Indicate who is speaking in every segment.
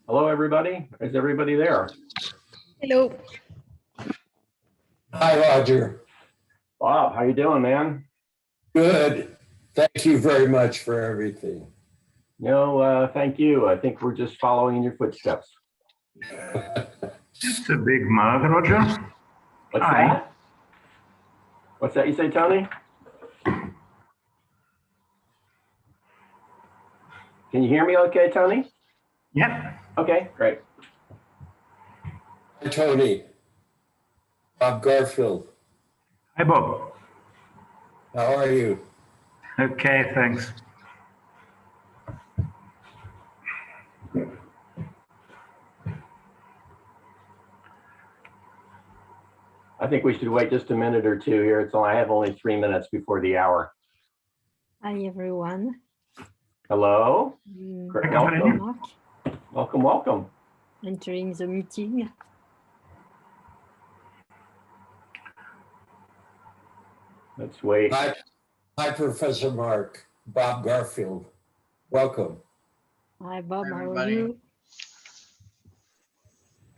Speaker 1: Hello, everybody. Is everybody there?
Speaker 2: Hello.
Speaker 3: Hi, Roger.
Speaker 1: Bob, how you doing, man?
Speaker 3: Good. Thank you very much for everything.
Speaker 1: No, thank you. I think we're just following in your footsteps.
Speaker 4: It's a big mug, Roger.
Speaker 1: What's
Speaker 4: Hi.
Speaker 1: that? What's that you say, Tony? Can you hear me okay, Tony?
Speaker 4: Yep.
Speaker 1: Okay, great.
Speaker 3: Hi, Tony. Bob Garfield.
Speaker 4: Hi, Bob.
Speaker 3: How are you?
Speaker 4: Okay, thanks.
Speaker 1: I think we should wait just a minute or two here. I have only 3 minutes before the hour.
Speaker 2: Hi, everyone.
Speaker 1: Hello.
Speaker 4: Hi,
Speaker 1: Welcome.
Speaker 2: Marque,
Speaker 1: Welcome, welcome.
Speaker 2: entering the meeting.
Speaker 1: Let's wait.
Speaker 3: Hi, Professor Mark. Bob Garfield. Welcome.
Speaker 2: Hi, Bob. How are
Speaker 5: Everybody.
Speaker 2: you?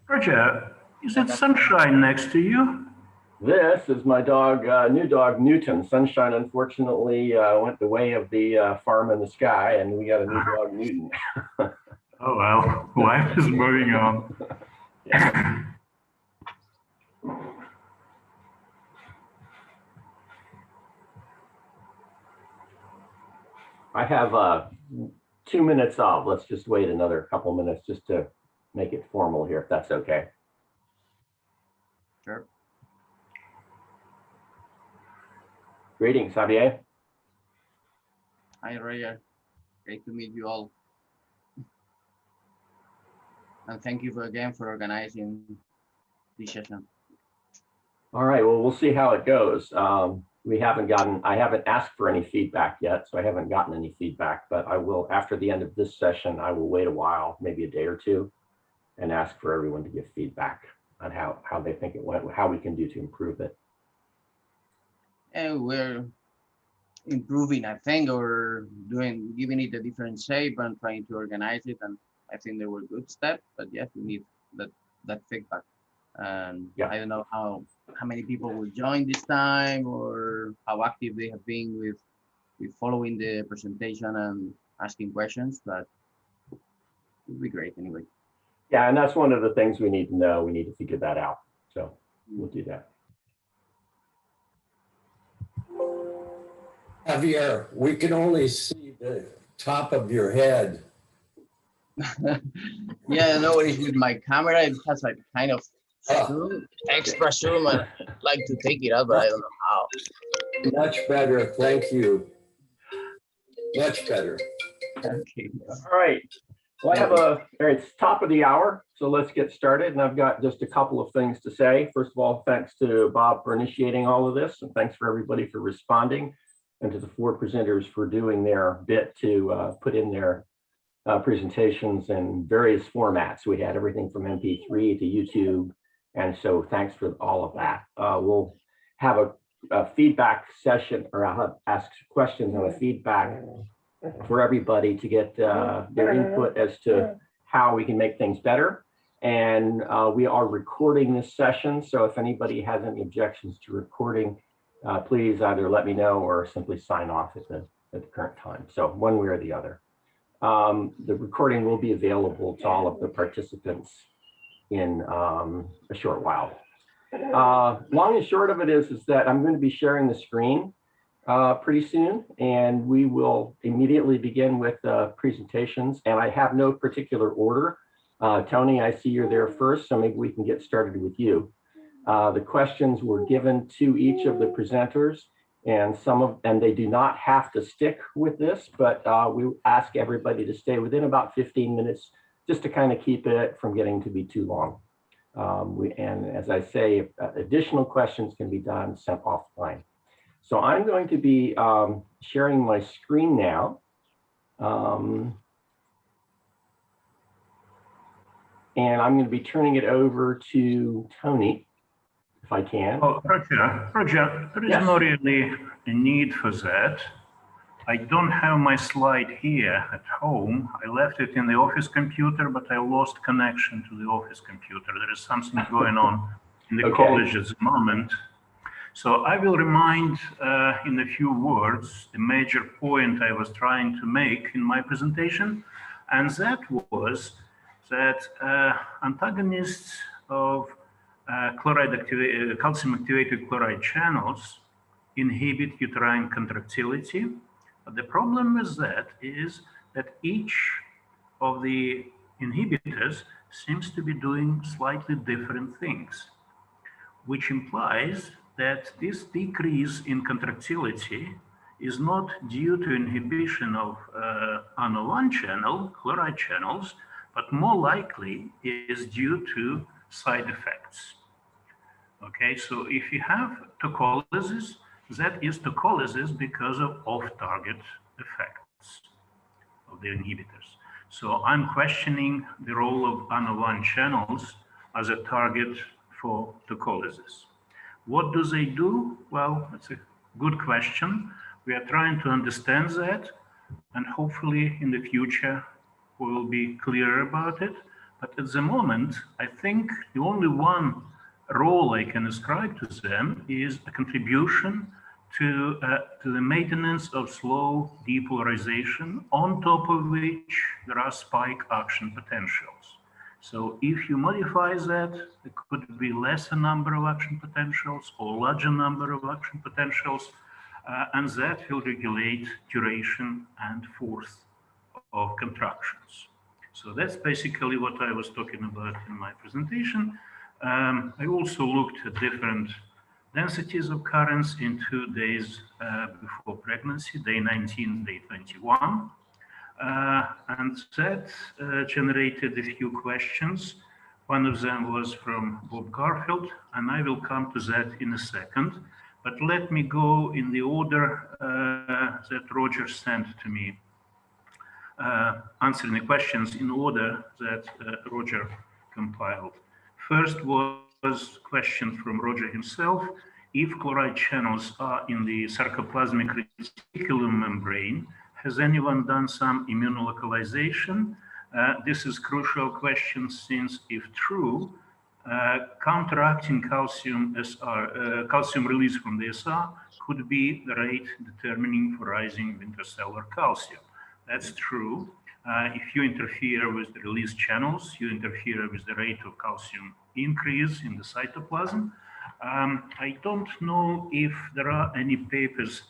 Speaker 4: Roger, is it Sunshine next to you?
Speaker 1: This is my dog, new dog, Newton. Sunshine, unfortunately, went the way of the farm in the sky, and we got a new dog, Newton.
Speaker 4: Oh, well, life is moving on.
Speaker 1: Yeah. I have 2 minutes off. Let's just wait another couple minutes just to make it formal here, if that's okay.
Speaker 5: Sure.
Speaker 1: Greetings, Javier.
Speaker 5: Hi, Roger. Great to meet you all. And thank you again for organizing this session.
Speaker 1: All right, well, we'll see how it goes. I haven't asked for any feedback yet, so I haven't gotten any feedback, but I will, after the end of this session, I will wait a while, maybe a day or two, and ask for everyone to give feedback on how they think it went, how we can do to improve it.
Speaker 5: And we're improving, I think, or giving it a different shape and trying to organize it. And I think they were good steps, but yes, we need that feedback. And
Speaker 1: Yeah.
Speaker 5: I don't know how many people will join this time or how active they have been with following the presentation and asking questions, but it would be great anyway.
Speaker 1: Yeah, and that's one of the things we need to know. We need to figure that out. So we'll do that.
Speaker 3: Javier, we can only see the top of your head.
Speaker 5: Yeah, no worries with my camera. It has like kind of zoom, extra zoom. I like to take it out, but I don't know how.
Speaker 3: Much better. Thank you. Much better.
Speaker 5: Okay.
Speaker 1: All right. Well, it's top of the hour, so let's get started. And I've got just a couple of things to say. First of all, thanks to Bob for initiating all of this, and thanks for everybody for responding, and to the 4 presenters for doing their bit to put in their presentations in various formats. We had everything from MP3 to YouTube, and so thanks for all of that. We'll have a feedback session, or I'll ask questions on a feedback for everybody to get their input as to how we can make things better. And we are recording this session, so if anybody has any objections to recording, please either let me know or simply sign off at the current time. So one way or the other. The recording will be available to all of the participants in a short while. Long and short of it is that I'm going to be sharing the screen pretty soon, and we will immediately begin with presentations, and I have no particular order. Tony, I see you're there first, so maybe we can get started with you. The questions were given to each of the presenters, and they do not have to stick with this, but we ask everybody to stay within about 15 minutes just to kind of keep it from getting to be too long. And as I say, additional questions can be done sent offline. So I'm going to be sharing my screen now. And I'm going to be turning it over to Tony, if I can.
Speaker 4: Oh, Roger, there is
Speaker 1: Yes.
Speaker 4: not really a need for that. I don't have my slide here at home. I left it in the office computer, but I lost connection to the office computer. There is something going on in the
Speaker 1: Okay.
Speaker 4: college at the moment. So I will remind in a few words the major point I was trying to make in my presentation, and that was that antagonists of calcium-activated chloride channels inhibit uterine contractility. But the problem with that is that each of the inhibitors seems to be doing slightly different things, which implies that this decrease in contractility is not due to inhibition of ANO1 channel, chloride channels, but more likely is due to side effects. Okay, so if you have tocolysis, that is tocolysis because of off-target effects of the inhibitors. So I'm questioning the role of ANO1 channels as a target for tocolysis. What do they do? Well, that's a good question. We are trying to understand that, and hopefully in the future we will be clearer about it. But at the moment, I think the only one role I can ascribe to them is a contribution to the maintenance of slow depolarization, on top of which there are spike action potentials. So if you modify that, there could be lesser number of action potentials or larger number of action potentials, and that will regulate duration and force of contractions. So that's basically what I was talking about in my presentation. I also looked at different densities of currents in 2 days before pregnancy, day 19, day 21. And that generated a few questions. One of them was from Bob Garfield, and I will come to that in a second. But let me go in the order that Roger sent to me, answering the questions in order that Roger compiled. First was a question from Roger himself. If chloride channels are in the sarcoplasmic reticulum membrane, has anyone done some immunolocalization? This is a crucial question since, if true, counteracting calcium release from the SR could be the rate determining for rising intracellular calcium. That's true. If you interfere with the release channels, you interfere with the rate of calcium increase in the cytoplasm. I don't know if there are any papers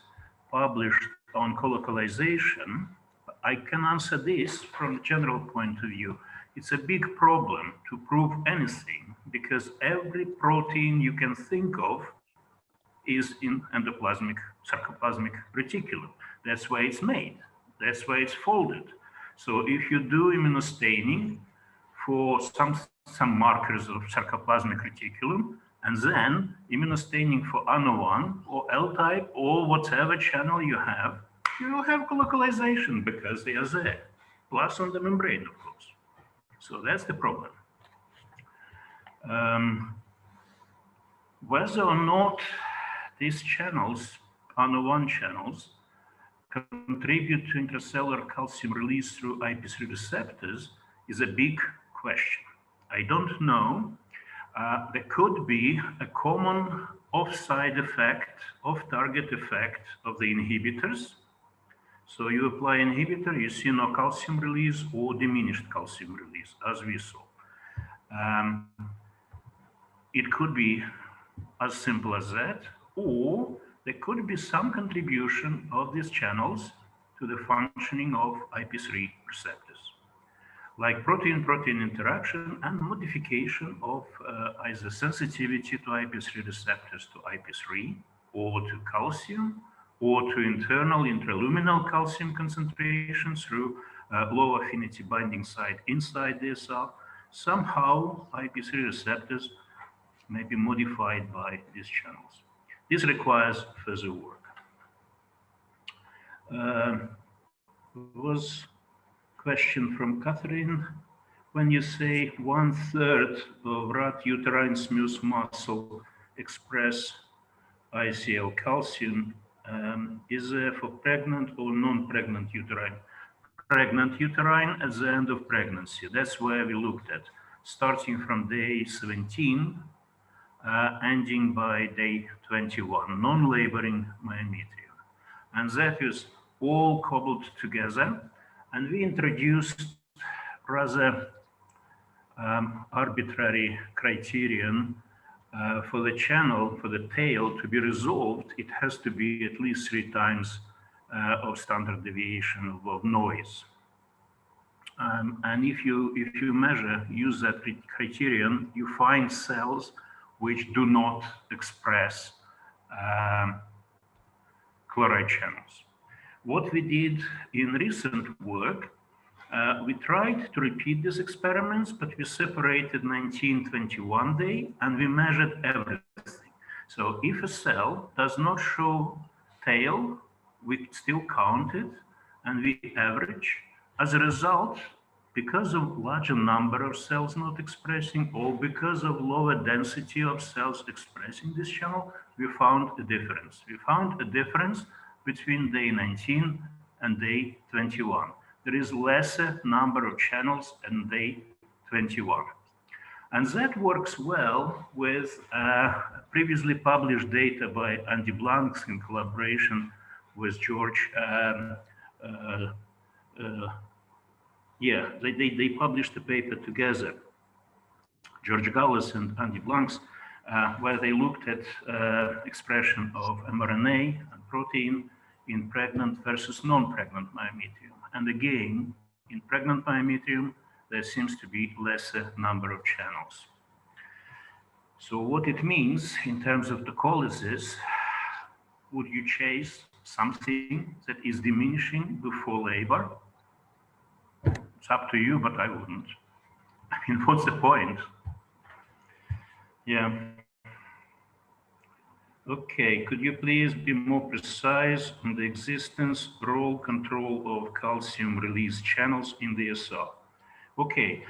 Speaker 4: published on colocalization. I can answer this from a general point of view. It's a big problem to prove anything because every protein you can think of is in endoplasmic, sarcoplasmic reticulum. That's why it's made. That's why it's folded. So if you do immunostaining for some markers of sarcoplasmic reticulum, and then immunostaining for ANO1 or L-type or whatever channel you have colocalization because they are there, plus on the membrane, of course. So that's the problem. Whether or not these channels, ANO1 channels, contribute to intracellular calcium release through IP3 receptors is a big question. I don't know. There could be a common off-side effect, off-target effect of the inhibitors. So you apply inhibitor, you see no calcium release or diminished calcium release, as we saw. It could be as simple as that, or there could be some contribution of these channels to the functioning of IP3 receptors, like protein-protein interaction and modification of either sensitivity to IP3 receptors to IP3 or to calcium or to internal intraluminal calcium concentration through low affinity binding site inside the cell. Somehow IP3 receptors may be modified by these channels. This requires further work. Was question from Catherine. When you say 1/3 of rat uterine smooth muscle express ICL calcium, is for pregnant or non-pregnant uterine. Pregnant uterine at the end of pregnancy. That's where we looked at, starting from day 17, ending by day 21, non-laboring myometrium. And that is all cobbled together. And we introduced rather arbitrary criterion for the channel, for the tail to be resolved. It has to be at least 3 times of standard deviation of noise. And if you measure, use that criterion, you find cells which do not express chloride channels. What we did in recent work, we tried to repeat these experiments, but we separated 19-21 day and we measured everything. So if a cell does not show tail, we still count it and we average. As a result, because of larger number of cells not expressing or because of lower density of cells expressing this channel, we found a difference. We found a difference between day 19 and day 21. There is lesser number of channels in day 21. And that works well with previously published data by Andy Blanks in collaboration with George. They published a paper together, George Gallis and Andy Blanks, where they looked at expression of mRNA and protein in pregnant versus non-pregnant myometrium. And again, in pregnant myometrium, there seems to be lesser number of channels. So what it means in terms of tocolysis, would you chase something that is diminishing before labor? It's up to you, but I wouldn't. I mean, what's the point? Yeah. Okay, could you please be more precise on the existence, role, control of calcium release channels in the SR? Okay,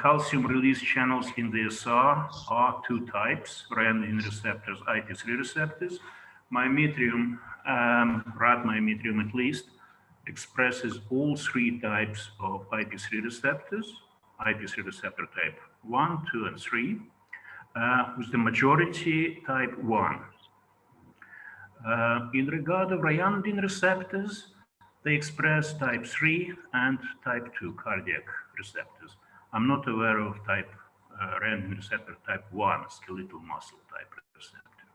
Speaker 4: calcium release channels in the SR are 2 types, renin receptors, IP3 receptors. Myometrium, rat myometrium at least, expresses all 3 types of IP3 receptors, IP3 receptor type 1, 2, and 3, with the majority type 1. In regard of ryanodine receptors, they express type 3 and type 2 cardiac receptors. I'm not aware of type ryanodine receptor type 1, skeletal muscle type receptor.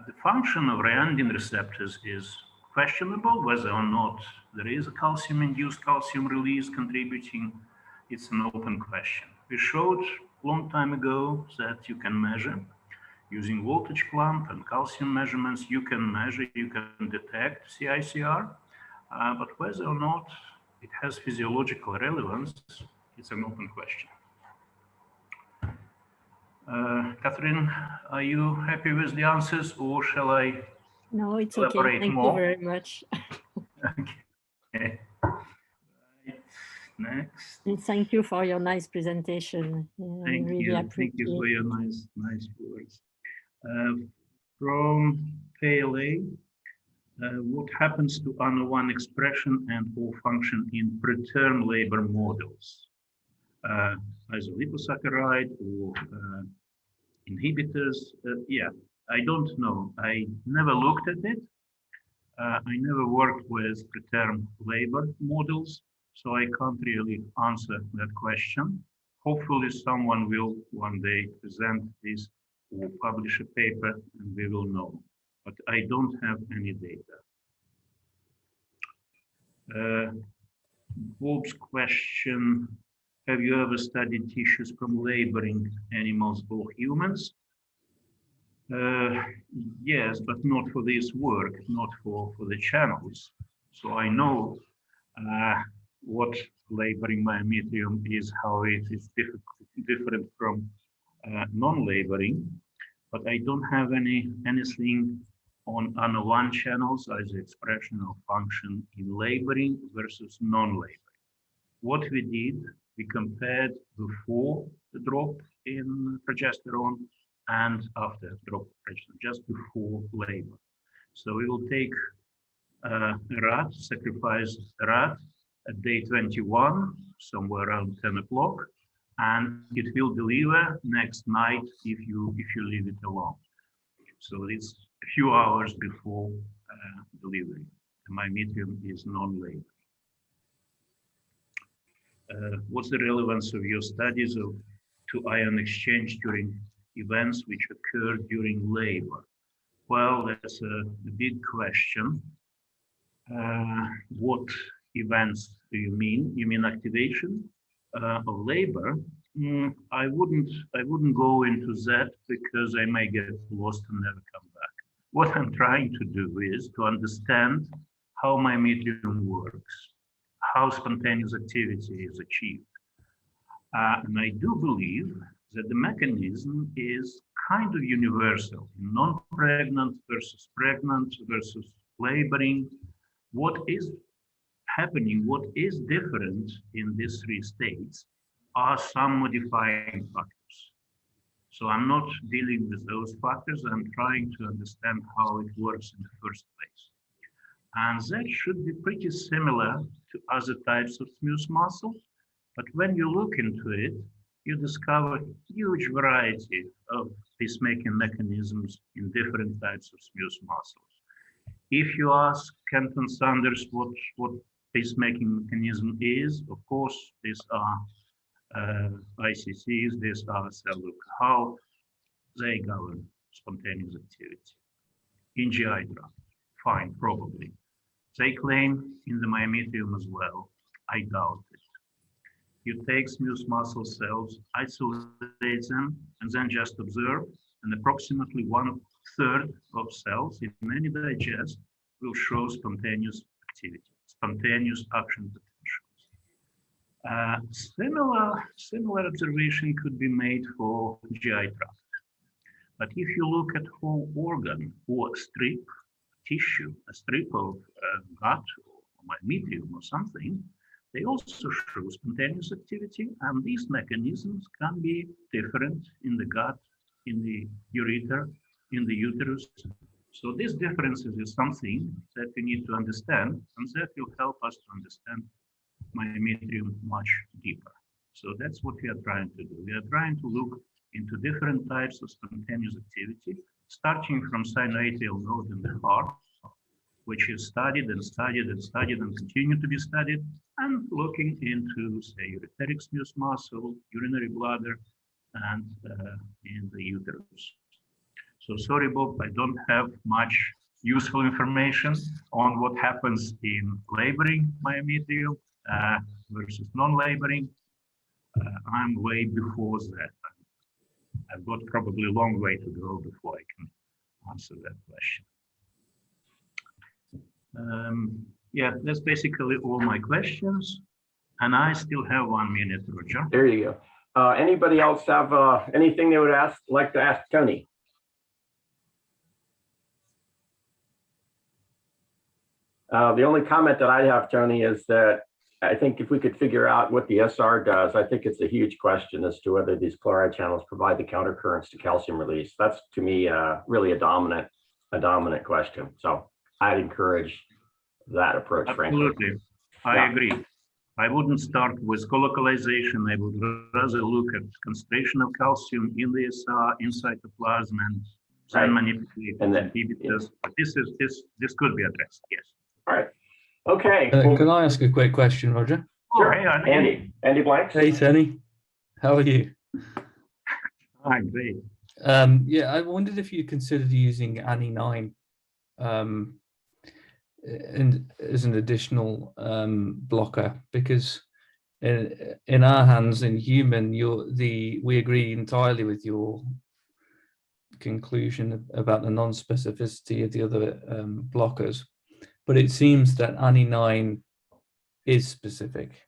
Speaker 4: The function of ryanodine receptors is questionable, whether or not there is a calcium-induced calcium release contributing. It's an open question. We showed a long time ago that you can measure using voltage clamp and calcium measurements. You can measure, you can detect CICR, but whether or not it has physiological relevance, it's an open question. Catherine, are you happy with the answers, or shall I?
Speaker 2: No, it's okay.
Speaker 4: Elaborate
Speaker 2: Thank
Speaker 4: more?
Speaker 2: you very much.
Speaker 4: Okay. Right. Next.
Speaker 2: And thank you for your nice presentation.
Speaker 4: Thank
Speaker 2: really
Speaker 4: you. Thank you for your nice words. From PLA, what happens to ANO1 expression and or function in preterm labor models? As a liposaccharide or inhibitors? Yeah, I don't know. I never looked at it. I never worked with preterm labor models, so I can't really answer that question. Hopefully someone will one day present this or publish a paper and we will know, but I don't have any data. Bob's question, have you ever studied tissues from laboring animals or humans? Yes, but not for this work, not for the channels. So I know what laboring myometrium is, how it is different from non-laboring, but I don't have anything on ANO1 channels as expression of function in laboring versus non-laboring. What we did, we compared before the drop in progesterone and after drop of progesterone, just before labor. So we will take a rat, sacrifice a rat at day 21, somewhere around 10 o'clock, and it will deliver next night if you leave it alone. So it's a few hours before delivery. The myometrium is non-labor. What's the relevance of your studies to ion exchange during events which occur during labor? Well, that's a big question. What events do you mean? You mean activation of labor? I wouldn't go into that because I may get lost and never come back. What I'm trying to do is to understand how myometrium works, how spontaneous activity is achieved. And I do believe that the mechanism is kind of universal in non-pregnant versus pregnant versus laboring. What is happening, what is different in these three states are some modifying factors. So I'm not dealing with those factors. I'm trying to understand how it works in the first place. And that should be pretty similar to other types of smooth muscle. But when you look into it, you discover a huge variety of peacemaking mechanisms in different types of smooth muscles. If you ask Kenton Sanders what pacemaking mechanism is, of course, these are ICCs, these are cellular, how they govern spontaneous activity. In GI tract, fine, probably. They claim in the myometrium as well. I doubt it. You take smooth muscle cells, isolate them, and then just observe, and approximately 1/3 of cells in any digest will show spontaneous activity, spontaneous action potentials. Similar observation could be made for GI tract. But if you look at whole organ or strip tissue, a strip of gut or myometrium or something, they also show spontaneous activity, and these mechanisms can be different in the gut, in the ureter, in the uterus. So these differences is something that we need to understand, and that will help us to understand myometrium much deeper. So that's what we are trying to do. We are trying to look into different types of spontaneous activity, starting from synovial node in the heart, which is studied and studied and studied and continue to be studied, and looking into, say, ureteric smooth muscle, urinary bladder, and in the uterus. So sorry, Bob, I don't have much useful information on what happens in laboring myometrium versus non-laboring. I'm way before that. I've got probably a long way to go before I can answer that question. Yeah, that's basically all my questions. And I still have 1 minute, Roger.
Speaker 1: There you go. Anybody else have anything they would like to ask Tony? The only comment that I have, Tony, is that I think if we could figure out what the SR does, I think it's a huge question as to whether these chloride channels provide the countercurrents to calcium release. That's, to me, really a dominant question. So I'd encourage that approach, frankly.
Speaker 4: Absolutely, I agree. I wouldn't start with colocalization. I would rather look at concentration of calcium in the SR, in cytoplasm, and then manipulate and inhibitors. But this could be addressed, yes.
Speaker 1: All right. Okay.
Speaker 6: Can I ask a quick question, Roger?
Speaker 1: Sure.
Speaker 4: Hey,
Speaker 1: Andy Blanks.
Speaker 6: Hey, Tony. How are you?
Speaker 4: Hi, great.
Speaker 6: Yeah, I wondered if you considered using Ani-9 and as an additional blocker, because in our hands, in human, we agree entirely with your conclusion about the non-specificity of the other blockers, but it seems that Ani-9 is specific,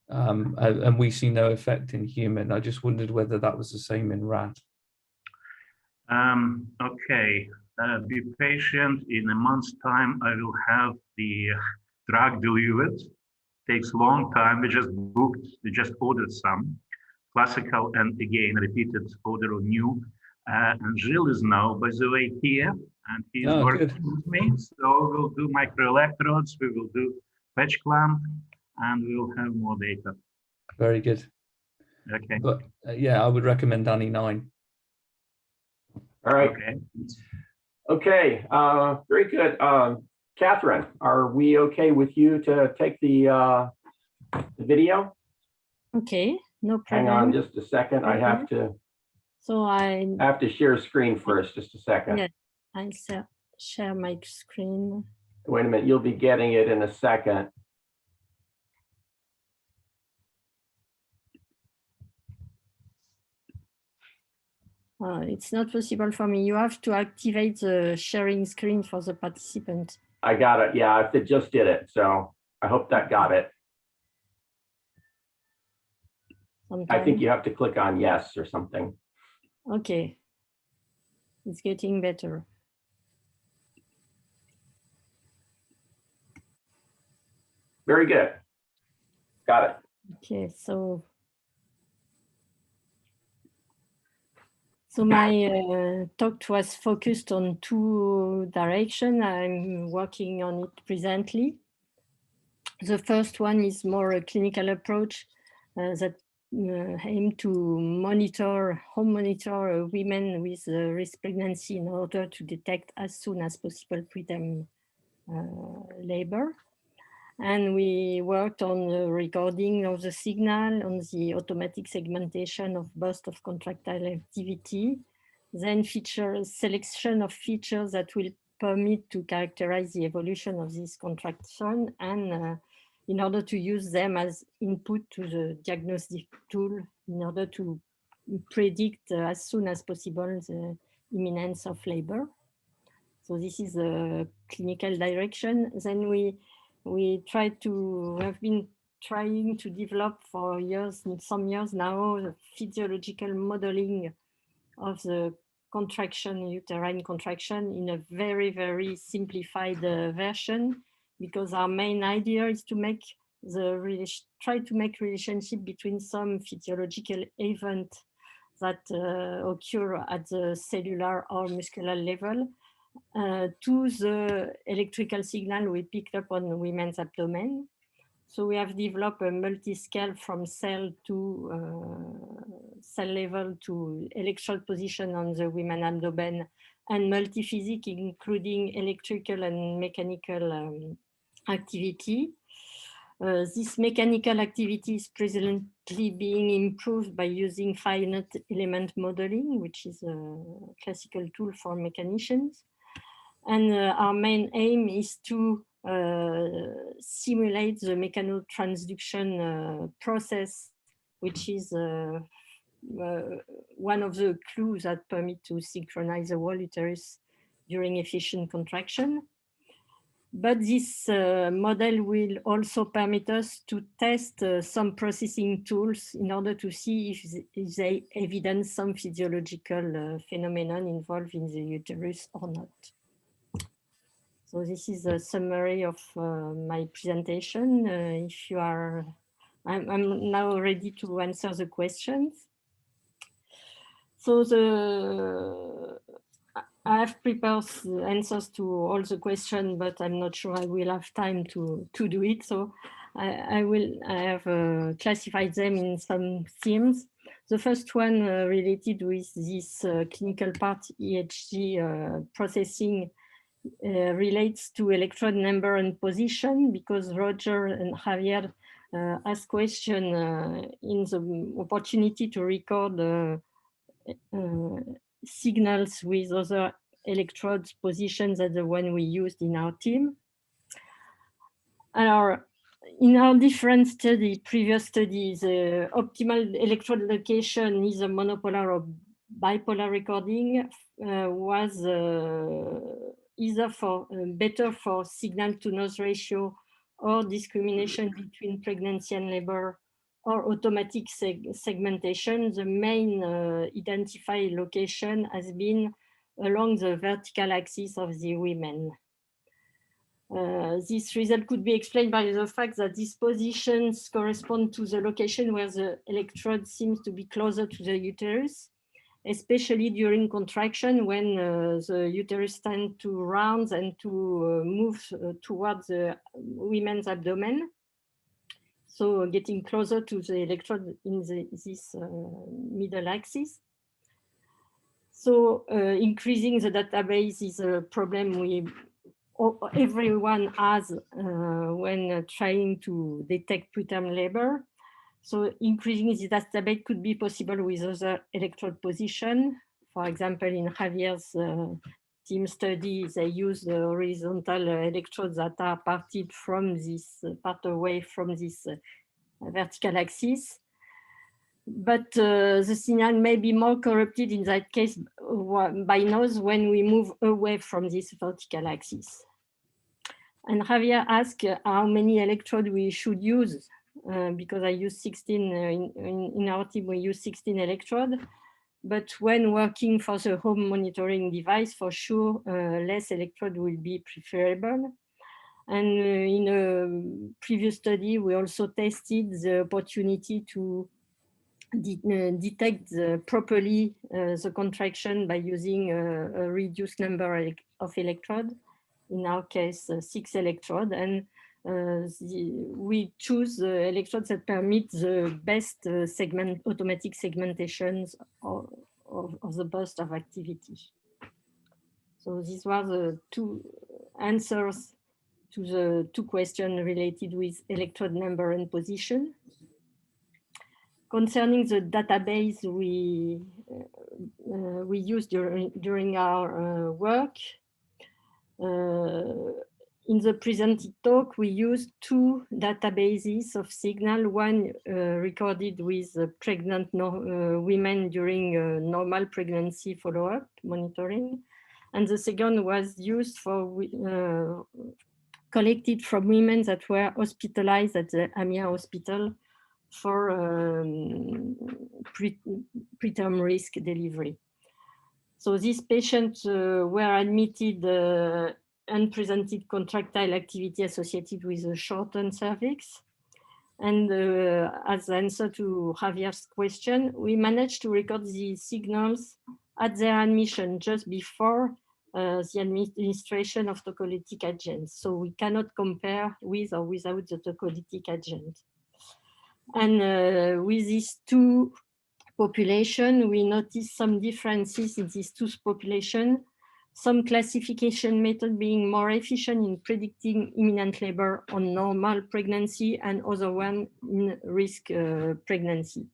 Speaker 6: and we see no effect in human. I just wondered whether that was the same in rat.
Speaker 4: Okay, be patient. In a month's time, I will have the drug delivered. Takes a long time. We just ordered some classical and again repeated order of new. And Gilles is now, by the way, here, and he's
Speaker 6: Oh,
Speaker 4: working
Speaker 6: good.
Speaker 4: with me. So we'll do microelectrodes, we will do patch clamp, and we'll have more data.
Speaker 6: Very good.
Speaker 4: Okay.
Speaker 6: But yeah, I would recommend Annie 9.
Speaker 1: All right.
Speaker 4: Okay.
Speaker 1: Okay. Very good. Catherine, are we okay with you to take the video?
Speaker 2: Okay, no
Speaker 1: Hang
Speaker 2: problem.
Speaker 1: on just a second. I have to
Speaker 2: So I
Speaker 1: share screen first. Just a second.
Speaker 2: yes, I'll share my screen.
Speaker 1: Wait a minute. You'll be getting it in a second.
Speaker 2: It's not possible for me. You have to activate the sharing screen for the participant.
Speaker 1: I got it. Yeah, I just did it. So I hope that got it. I think you have to click on yes or something.
Speaker 2: Okay, it's getting better.
Speaker 1: Very good. Got it.
Speaker 2: Okay, so my talk was focused on 2 directions. I'm working on it presently. The first one is more a clinical approach that aim to home monitor women with risk pregnancy in order to detect as soon as possible preterm labor. And we worked on the recording of the signal, on the automatic segmentation of burst of contractile activity, then selection of features that will permit to characterize the evolution of this contraction, and in order to use them as input to the diagnostic tool in order to predict as soon as possible the imminence of labor. So this is a clinical direction. Then we have been trying to develop for some years now, the physiological modeling of the contraction, uterine contraction, in a very, very simplified version, because our main idea is to try to make relationship between some physiological event that occur at the cellular or muscular level to the electrical signal we picked up on women's abdomen. So we have developed a multi-scale from cell level to electrode position on the women abdomen, and multi-physic, including electrical and mechanical activity. This mechanical activity is presently being improved by using finite element modeling, which is a classical tool for mechanicians. And our main aim is to simulate the mechanotransduction process, which is one of the clues that permit to synchronize the whole uterus during efficient contraction. But this model will also permit us to test some processing tools in order to see if they evidence some physiological phenomenon involved in the uterus or not. So this is a summary of my presentation. If you are, I'm now ready to answer the questions. So I have prepared answers to all the questions, but I'm not sure I will have time to do it. So I have classified them in some themes. The first one related with this clinical part, EHG processing, relates to electrode number and position, because Roger and Javier asked question in the opportunity to record signals with other electrodes positions than the one we used in our team. In our different previous studies, optimal electrode location is a monopolar or bipolar recording was either better for signal to noise ratio or discrimination between pregnancy and labor, or automatic segmentation. The main identified location has been along the vertical axis of the women. This result could be explained by the fact that these positions correspond to the location where the electrode seems to be closer to the uterus, especially during contraction when the uterus tends to round and to move towards the women's abdomen. So getting closer to the electrode in this middle axis. So increasing the database is a problem everyone has when trying to detect preterm labor. So increasing the database could be possible with other electrode position. For example, in Javier's team study, they use the horizontal electrodes that are parted from this, part away from this vertical axis. But the signal may be more corrupted in that case by noise when we move away from this vertical axis. And Javier asked how many electrodes we should use, because I use 16, in our team we use 16 electrodes, but when working for the home monitoring device, for sure, less electrode will be preferable. And in a previous study, we also tested the opportunity to detect properly the contraction by using a reduced number of electrodes, in our case 6 electrodes, and we choose electrodes that permit the best automatic segmentations of the burst of activity. So these were the 2 answers to the 2 questions related with electrode number and position. Concerning the database we used during our work, in the presented talk, we used 2 databases of signal, one recorded with pregnant women during normal pregnancy follow-up monitoring, and the second was used for collected from women that were hospitalized at the AMIA hospital for preterm risk delivery. So these patients were admitted and presented contractile activity associated with a shortened cervix. And as answer to Javier's question, we managed to record the signals at their admission just before the administration of tocolytic agents. So we cannot compare with or without the tocolytic agent. And with these 2 populations, we noticed some differences in these 2 populations, some classification method being more efficient in predicting imminent labor on normal pregnancy and other one in risk pregnancy.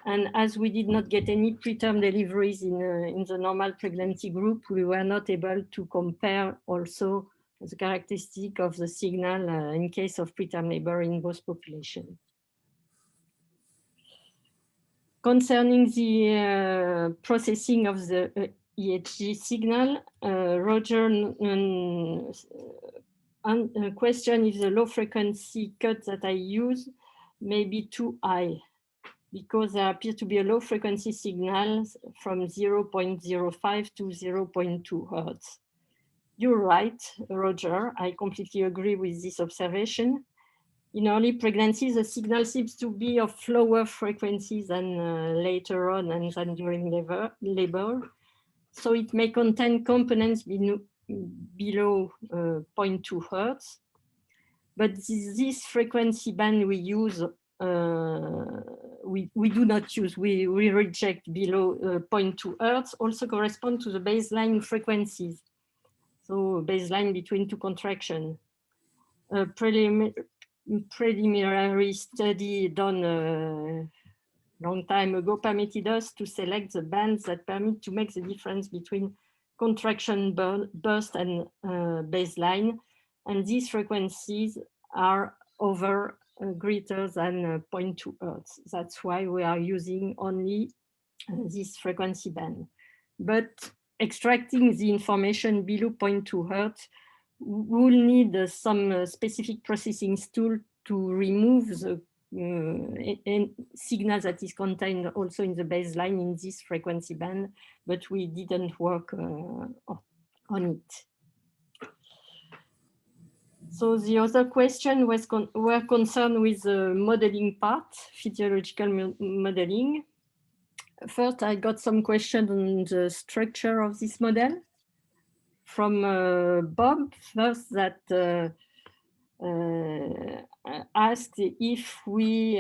Speaker 2: And as we did not get any preterm deliveries in the normal pregnancy group, we were not able to compare also the characteristic of the signal in case of preterm labor in both populations. Concerning the processing of the EHG signal, Roger question if the low frequency cut that I use may be too high, because there appears to be a low frequency signal from 0.05 to 0.2 Hertz. You're right, Roger, I completely agree with this observation. In early pregnancy, the signal seems to be of lower frequencies than later on and than during labor. So it may contain components below 0.2 Hertz. But this frequency band we use, we do not use, we reject below 0.2 Hertz, also correspond to the baseline frequencies. So baseline between 2 contractions. Preliminary study done a long time ago permitted us to select the bands that permit to make the difference between contraction burst and baseline. And these frequencies are over greater than 0.2 Hertz. That's why we are using only this frequency band. But extracting the information below 0.2 Hertz will need some specific processing tool to remove the signal that is contained also in the baseline in this frequency band, but we didn't work on it. So the other question were concerned with the modeling part, physiological modeling. first, I got some questions on the structure of this model from Bob. First, that asked if we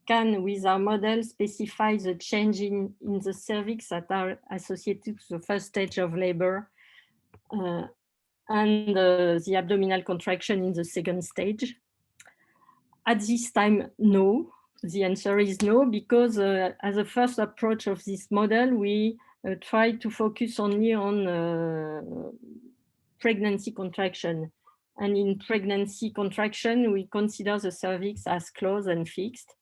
Speaker 2: can, with our model, specify the change in the cervix that are associated to the first stage of labor and the abdominal contraction in the second stage. At this time, no. The answer is no, because as a first approach of this model, we try to focus only on pregnancy contraction. And in pregnancy contraction, we consider the cervix as closed and fixed,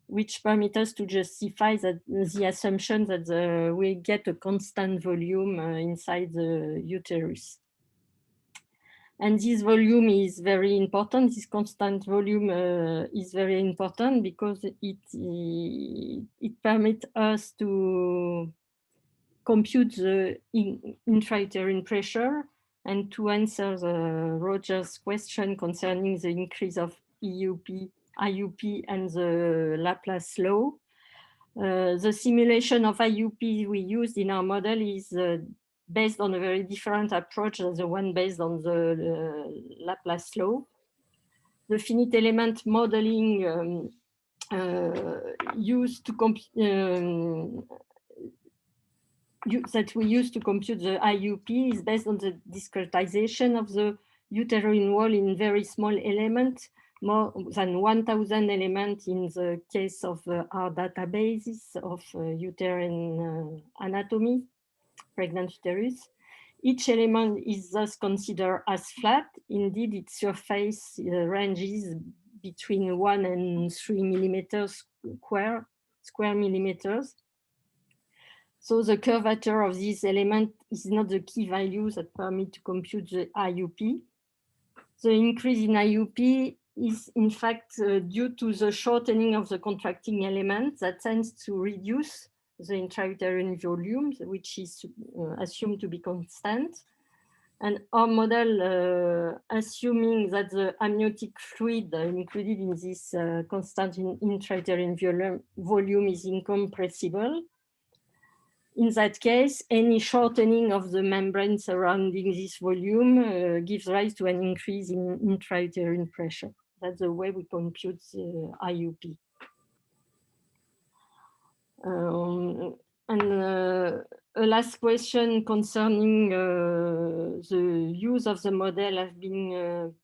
Speaker 2: which permits us to justify that the assumption that we get a constant volume inside the uterus. And this volume is very important. This constant volume is very important because it permits us to compute the intrauterine pressure and to answer Roger's question concerning the increase of IUP and the Laplace law. The simulation of IUP we used in our model is based on a very different approach than the one based on the Laplace law. The finite element modeling that we use to compute the IUP is based on the discretization of the uterine wall in very small elements, more than 1,000 elements in the case of our databases of uterine anatomy, pregnant uterus. Each element is thus considered as flat. Indeed, its surface ranges between 1 and 3 millimeters square millimeters. So the curvature of this element is not the key value that permit to compute the IUP. The increase in IUP is in fact due to the shortening of the contracting element that tends to reduce the intrauterine volume, which is assumed to be constant. And our model, assuming that the amniotic fluid included in this constant intrauterine volume is incompressible. In that case, any shortening of the membrane surrounding this volume gives rise to an increase in intrauterine pressure. That's the way we compute the IUP. A last question concerning the use of the model has been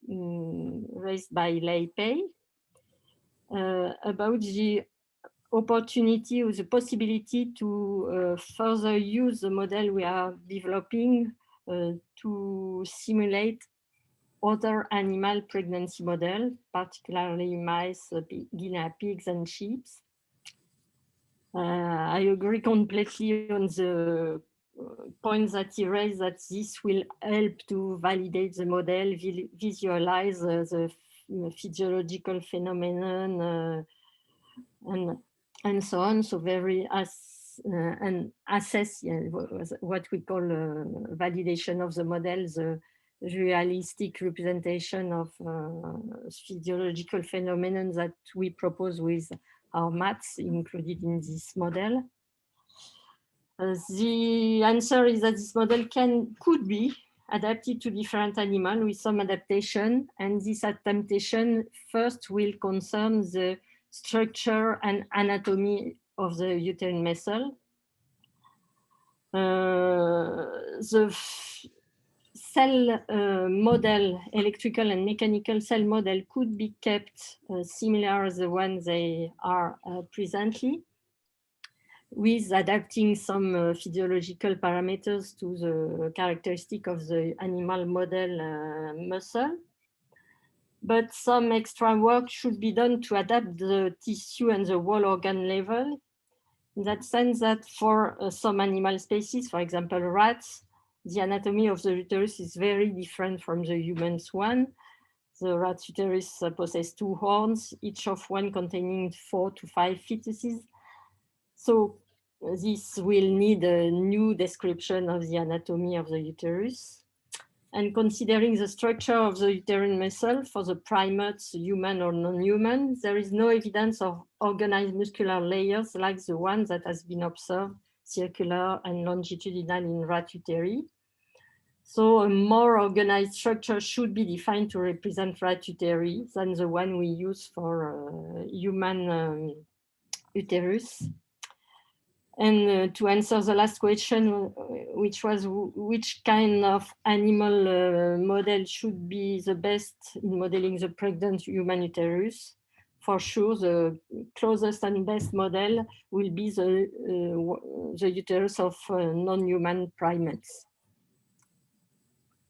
Speaker 2: raised by Lei Pei about the opportunity or the possibility to further use the model we are developing to simulate other animal pregnancy models, particularly mice, guinea pigs, and sheep. I agree completely on the point that he raised, that this will help to validate the model, visualize the physiological phenomenon, and so on. So and assess what we call validation of the model, the realistic representation of physiological phenomenon that we propose with our maths included in this model. The answer is that this model could be adapted to different animals with some adaptation, and this adaptation first will concern the structure and anatomy of the uterine muscle. The cell model, electrical and mechanical cell model, could be kept similar as the ones they are presently, with adapting some physiological parameters to the characteristic of the animal model muscle. But some extra work should be done to adapt the tissue and the whole organ level. In that sense that for some animal species, for example, rats, the anatomy of the uterus is very different from the human's one. The rat uterus possesses 2 horns, each of one containing 4 to 5 fetuses. So this will need a new description of the anatomy of the uterus. And considering the structure of the uterine muscle for the primates, human or non-human, there is no evidence of organized muscular layers like the one that has been observed circular and longitudinal in rat uteri. So a more organized structure should be defined to represent rat uteri than the one we use for human uterus. And to answer the last question, which was which kind of animal model should be the best in modeling the pregnant human uterus, for sure the closest and best model will be the uterus of non-human primates.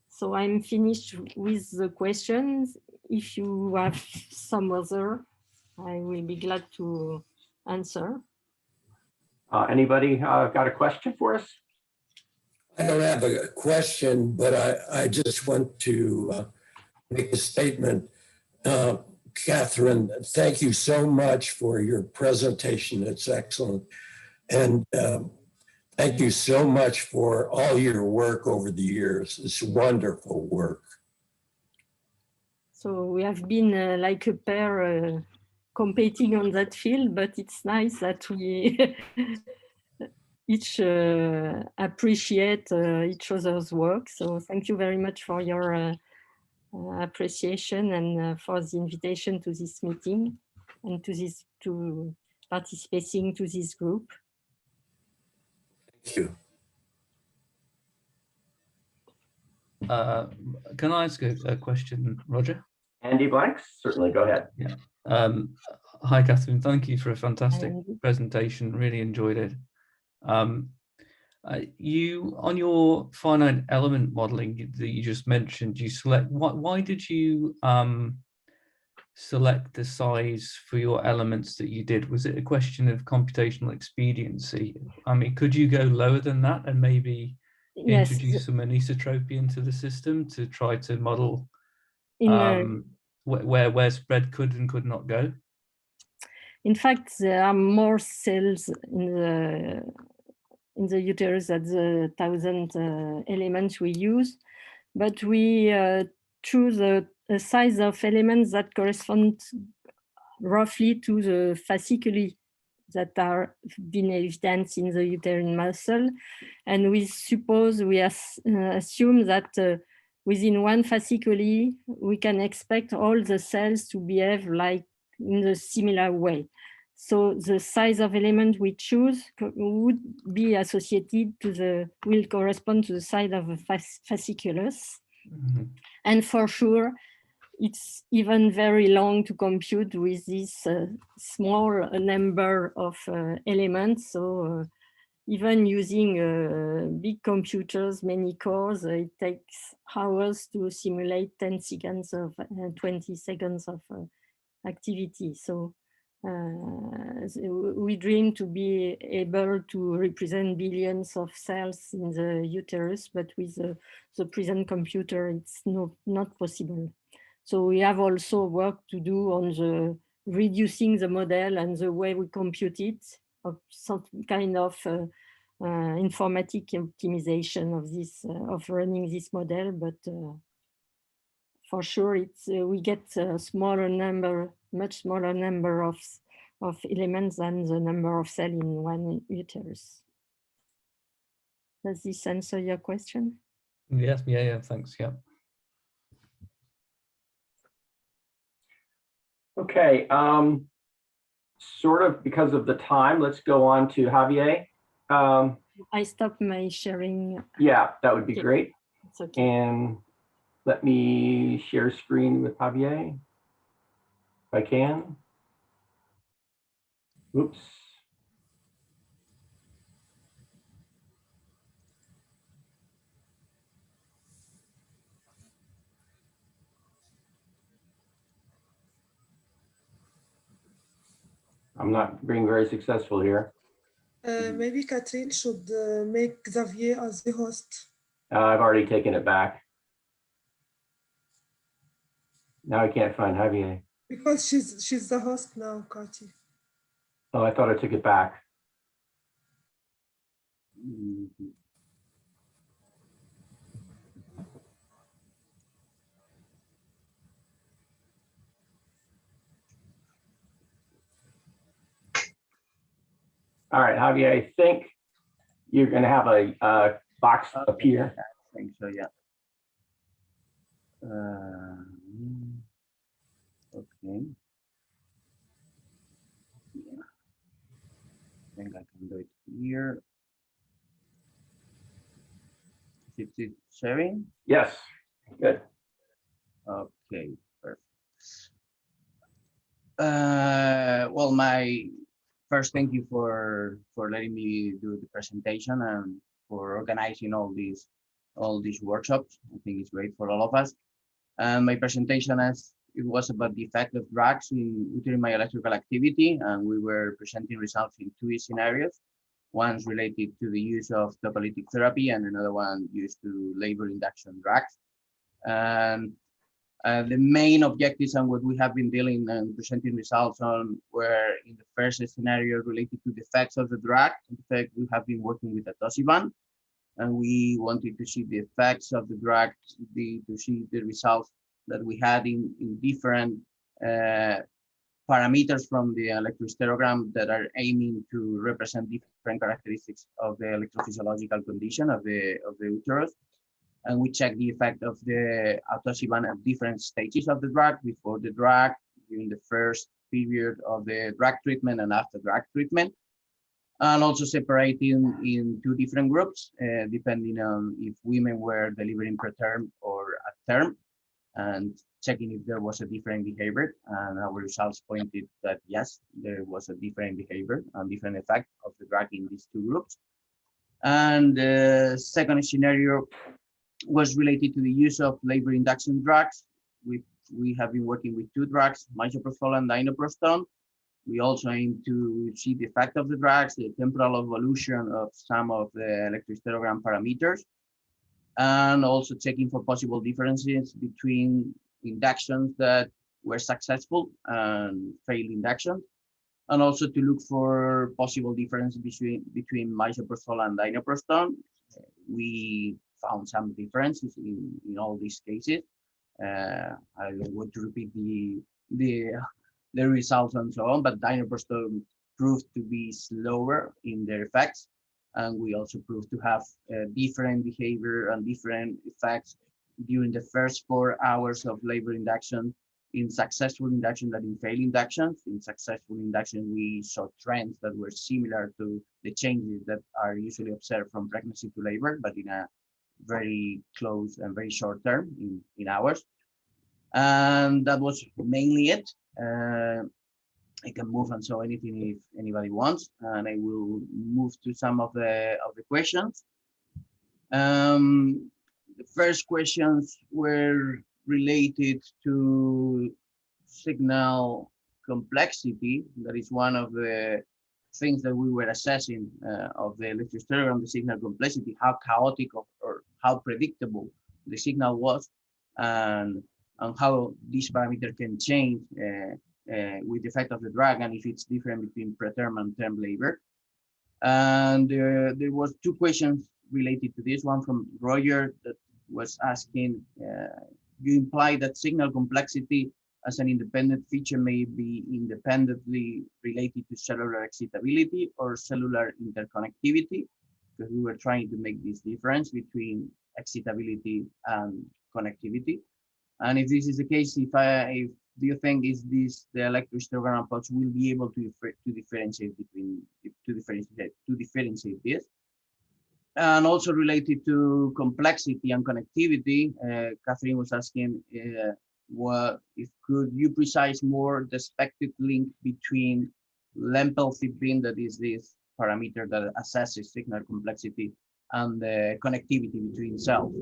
Speaker 2: So I'm finished with the questions. If you have some other, I will be glad to answer.
Speaker 1: Anybody got a question for us?
Speaker 3: I don't have a question, but I just want to make a statement. Catherine, thank you so much for your presentation. It's excellent. And thank you so much for all your work over the years. It's wonderful work.
Speaker 2: So we have been like a pair competing on that field, but it's nice that we each appreciate each other's work. So thank you very much for your appreciation and for the invitation to this meeting and to participating to this group.
Speaker 3: Thank you.
Speaker 6: Can I ask a question, Roger?
Speaker 1: Andy Blanks, certainly, go ahead.
Speaker 6: Yeah. Hi, Catherine. Thank you for a fantastic presentation. Really enjoyed it. You, on your finite element modeling that you just mentioned, you select why did you select the size for your elements that you did? Was it a question of computational expediency? I mean, could you go lower than that and maybe introduce some anisotropy into the system to try to model where spread could and could not go?
Speaker 2: In fact, there are more cells in the uterus than the 1,000 elements we use, but we choose a size of elements that correspond roughly to the fasciculi that are been evident in the uterine muscle. And we suppose, we assume that within one fasciculi, we can expect all the cells to behave like in a similar way. So the size of element we choose would be associated will correspond to the size of a fasciculus. Mm-hmm. And for sure, it's even very long to compute with this small number of elements. So even using big computers, many cores, it takes hours to simulate 10 seconds of 20 seconds of activity. So we dream to be able to represent billions of cells in the uterus, but with the present computer, it's not possible. So we have also work to do on the reducing the model and the way we compute it, of some kind of informatic optimization of this, of running this model. But for sure, it's we get a smaller number, much smaller number of elements than the number of cells in one uterus. Does this answer your question?
Speaker 6: Yes, yeah, thanks, yeah.
Speaker 1: Okay, sort of because of the time, let's go on to Javier.
Speaker 2: I stopped my sharing.
Speaker 1: Yeah, that would be great.
Speaker 2: It's okay.
Speaker 1: And let me share screen with Javier, if I can. Oops. I'm not being very successful here.
Speaker 7: Maybe Catherine should make Xavier as the host.
Speaker 1: I've already taken it back. Now I can't find Javier.
Speaker 7: Because she's the host now, Cathy.
Speaker 1: Oh, I thought I took it back. All right, Javier, I think you're going to have a box appear.
Speaker 5: I think so, yeah. Okay. Yeah. I think I can do it here. Is it sharing?
Speaker 1: Yes, good.
Speaker 5: Okay, perfect. Well, my first, thank you for letting me do the presentation and for organizing all these workshops. I think it's great for all of us. And my presentation, as it was about the effect of drugs in uterine myoelectrical activity, and we were presenting results in two scenarios. One's related to the use of tocolytic therapy, and another one used to labor induction drugs. And the main objectives and what we have been dealing and presenting results on were in the first scenario related to the effects of the drug. In fact, we have been working with atosiban, and we wanted to see the effects of the drug, to see the results that we had in different parameters from the electrohysterogram that are aiming to represent different characteristics of the electrophysiological condition of the uterus. And we check the effect of the atosiban at different stages of the drug, before the drug, during the first period of the drug treatment, and after drug treatment. And also separating in two different groups, depending on if women were delivering preterm or at term, and checking if there was a different behavior. And our results pointed that yes, there was a different behavior and different effect of the drug in these two groups. And the second scenario was related to the use of labor induction drugs. We have been working with two drugs, misoprostol and dinoprostol. We also aim to see the effect of the drugs, the temporal evolution of some of the electrohysterogram parameters, and also checking for possible differences between inductions that were successful and failed inductions, and also to look for possible difference between misoprostol and dinoprostol. We found some differences in all these cases. I don't want to repeat the results and so on, but dinoprostol proved to be slower in their effects, and we also proved to have different behavior and different effects during the first 4 hours of labor induction in successful induction than in failed inductions. In successful induction, we saw trends that were similar to the changes that are usually observed from pregnancy to labor, but in a very close and very short term, in hours. And that was mainly it. I can move on, so anything if anybody wants, and I will move to some of the questions. The first questions were related to signal complexity. That is one of the things that we were assessing of the electrohysterogram, the signal complexity, how chaotic or how predictable the signal was, and how this parameter can change with the effect of the drug, and if it's different between preterm and term labor. And there was two questions related to this one from Roger that was asking, you imply that signal complexity as an independent feature may be independently related to cellular excitability or cellular interconnectivity, because we were trying to make this difference between excitability and connectivity. And if this is the case, if do you think is this the electrohysterogram approach will be able to differentiate between to differentiate this? And also related to complexity and connectivity, Catherine was asking, what if could you precise more the expected link between Lempel-Fitbin, that is this parameter that assesses signal complexity, and the connectivity between cells?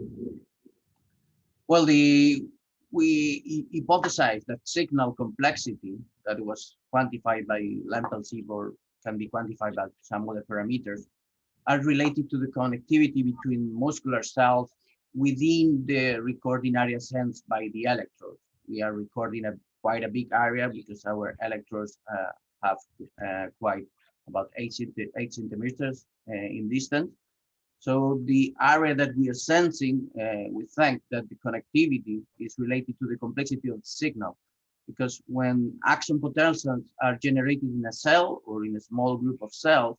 Speaker 5: Well, we hypothesized that signal complexity that was quantified by Lempel-Fitbin or can be quantified by some other parameters are related to the connectivity between muscular cells within the recording area sensed by the electrodes. We are recording quite a big area because our electrodes have quite about 8 centimeters in distance. So the area that we are sensing, we think that the connectivity is related to the complexity of the signal, because when action potentials are generated in a cell or in a small group of cells,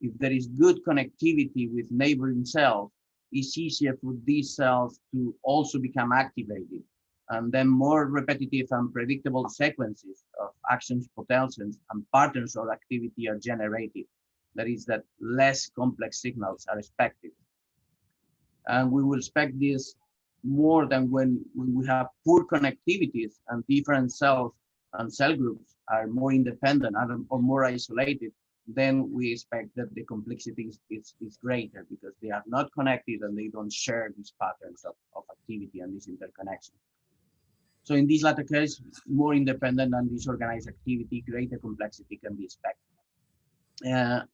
Speaker 5: if there is good connectivity with neighboring cells, it's easier for these cells to also become activated. And then more repetitive and predictable sequences of actions, potentials, and patterns of activity are generated. That is, that less complex signals are expected. And we will expect this more than when we have poor connectivities and different cells and cell groups are more independent or more isolated. Then we expect that the complexity is greater because they are not connected and they don't share these patterns of activity and this interconnection. So in this latter case, more independent and disorganized activity, greater complexity can be expected.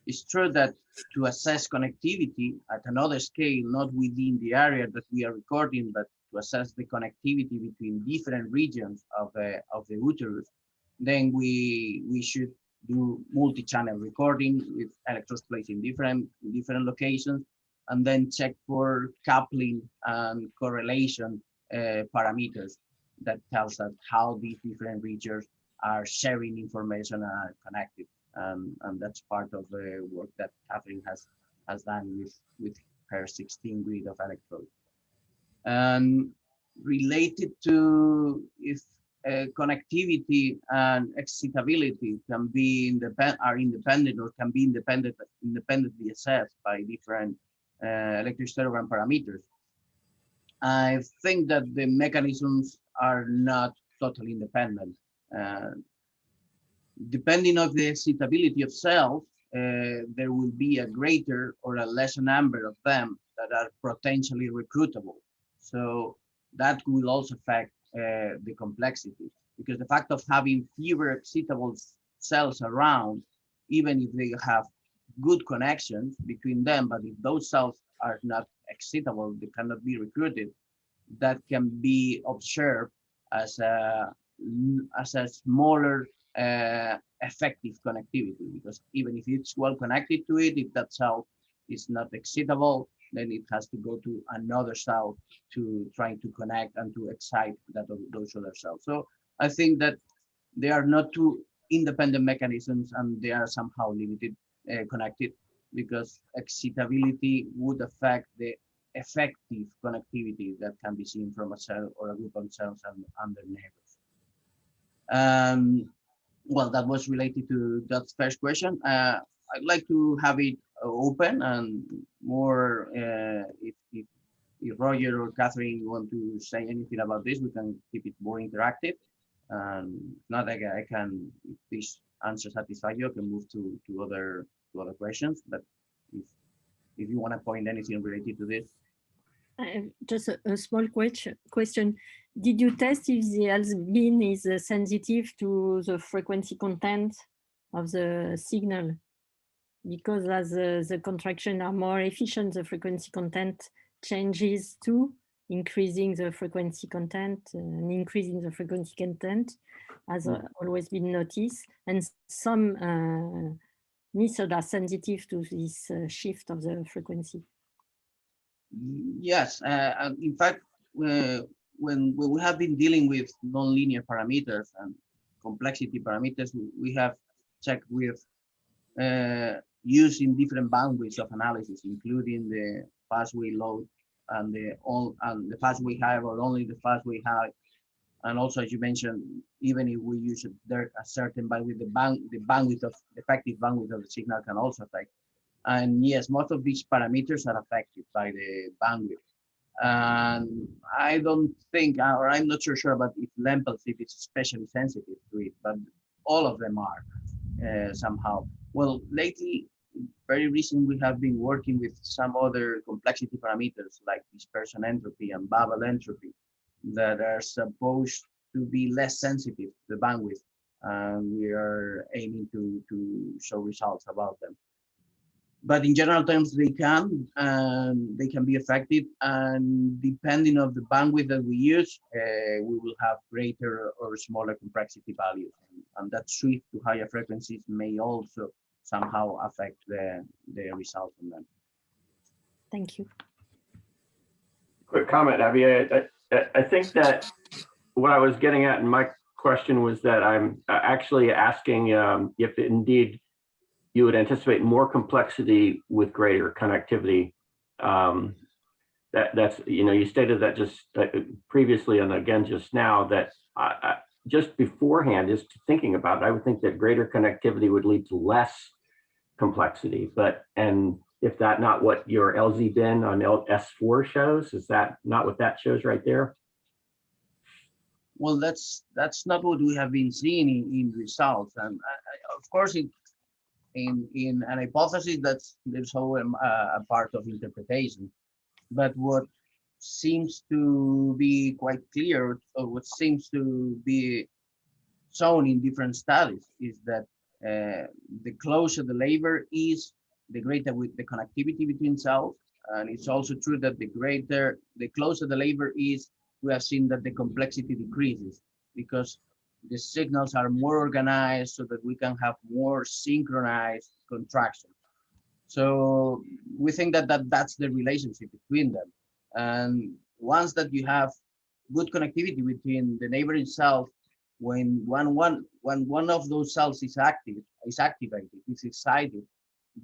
Speaker 5: It's true that to assess connectivity at another scale, not within the area that we are recording, but to assess the connectivity between different regions of the uterus, then we should do multi-channel recording with electrodes placed in different locations, and then check for coupling and correlation parameters that tells us how these different regions are sharing information and are connected. And that's part of the work that Catherine has done with her 16 grid of electrodes. And related to if connectivity and excitability can be independent or can be independently assessed by different electrostereogram parameters, I think that the mechanisms are not totally independent. Depending on the excitability of cells, there will be a greater or a lesser number of them that are potentially recruitable. So that will also affect the complexity, because the fact of having fewer excitable cells around, even if they have good connections between them, but if those cells are not excitable, they cannot be recruited, that can be observed as a smaller effective connectivity, because even if it's well connected to it, if that cell is not excitable, then it has to go to another cell to trying to connect and to excite those other cells. So I think that they are not two independent mechanisms and they are somehow limited, connected, because excitability would affect the effective connectivity that can be seen from a cell or a group of cells and their neighbors. Well, that was related to that first question. I'd like to have it open and more, if Roger or Catherine want to say anything about this, we can keep it more interactive. Not like I can, if this answer satisfy you, I can move to other questions. But if you want to point anything related to this.
Speaker 2: Just a small question. Did you test if the albin is sensitive to the frequency content of the signal? Because as the contraction are more efficient, the frequency content changes too, increasing the frequency content, an increase in the frequency content has always been noticed. And some methods are sensitive to this shift of the frequency.
Speaker 5: Yes, in fact, when we have been dealing with nonlinear parameters and complexity parameters, we have checked with using different bandwidths of analysis, including the fast-wave low and the fast-wave high, or only the fast-wave high. And also, as you mentioned, even if we use a certain bandwidth, the bandwidth of effective bandwidth of the signal can also affect. And yes, most of these parameters are affected by the bandwidth. And I don't think, or I'm not sure about if Lempels is especially sensitive to it, but all of them are somehow. Well, lately, very recent, we have been working with some other complexity parameters like dispersion entropy and bubble entropy that are supposed to be less sensitive to the bandwidth. And we are aiming to show results about them. But in general terms, they can be affected, and depending on the bandwidth that we use, we will have greater or smaller complexity values, and that shift to higher frequencies may also somehow affect the result from them.
Speaker 2: Thank you.
Speaker 1: Quick comment, Javier. I think that what I was getting at in my question was that I'm actually asking if indeed you would anticipate more complexity with greater connectivity. That's, you stated that just previously and again just now that just beforehand, just thinking about it, I would think that greater connectivity would lead to less complexity. And if that not what your LZ bin on S4 shows, is that not what that shows right there?
Speaker 5: Well, that's not what we have been seeing in results, and of course, in an hypothesis, there's always a part of interpretation. But what seems to be quite clear, or what seems to be shown in different studies, is that the closer the labor is, the greater with the connectivity between cells. And it's also true that the closer the labor is, we have seen that the complexity decreases because the signals are more organized so that we can have more synchronized contraction. So we think that that's the relationship between them. And once that you have good connectivity between the neighboring cells, when one of those cells is activated, is excited,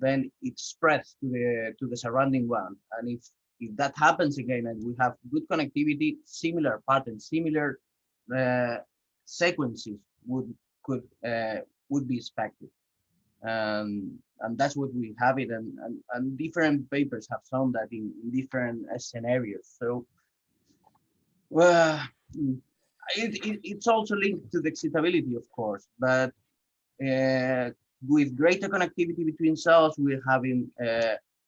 Speaker 5: then it spreads to the surrounding one. And if that happens again and we have good connectivity, similar patterns, similar sequences would be expected. And that's what we have it, and different papers have shown that in different scenarios. So it's also linked to the excitability, of course, but with greater connectivity between cells, we're having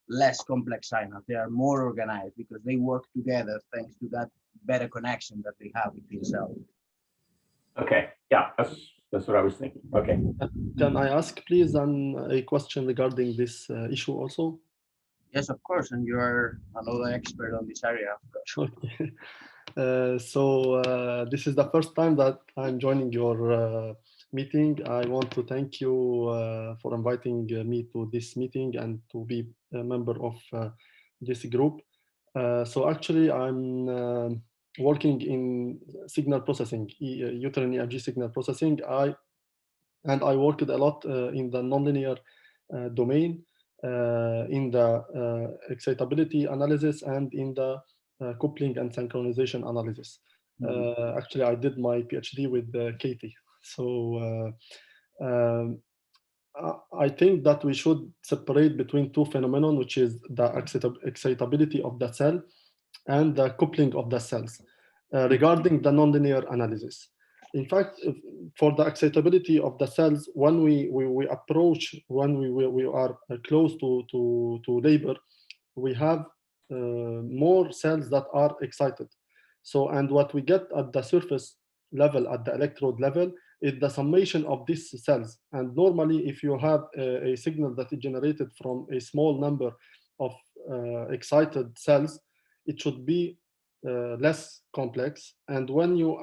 Speaker 5: less complex signals. They are more organized because they work together thanks to that better connection that they have between cells.
Speaker 1: Okay, yeah, that's what I was thinking. Okay.
Speaker 8: Can I ask, please, a question regarding this issue also?
Speaker 5: Yes, of course, and you are another expert on this area, of course.
Speaker 8: Okay. So this is the first time that I'm joining your meeting. I want to thank you for inviting me to this meeting and to be a member of this group. So actually, I'm working in signal processing, uterine EMG signal processing. I worked a lot in the nonlinear domain, in the excitability analysis and in the coupling and synchronization analysis. Actually, I did my PhD with Katie. So I think that we should separate between two phenomena, which is the excitability of the cell and the coupling of the cells regarding the nonlinear analysis. In fact, for the excitability of the cells, when we approach, when we are close to labor, we have more cells that are excited. So, and what we get at the surface level, at the electrode level, is the summation of these cells. And normally, if you have a signal that is generated from a small number of excited cells, it should be less complex. And when you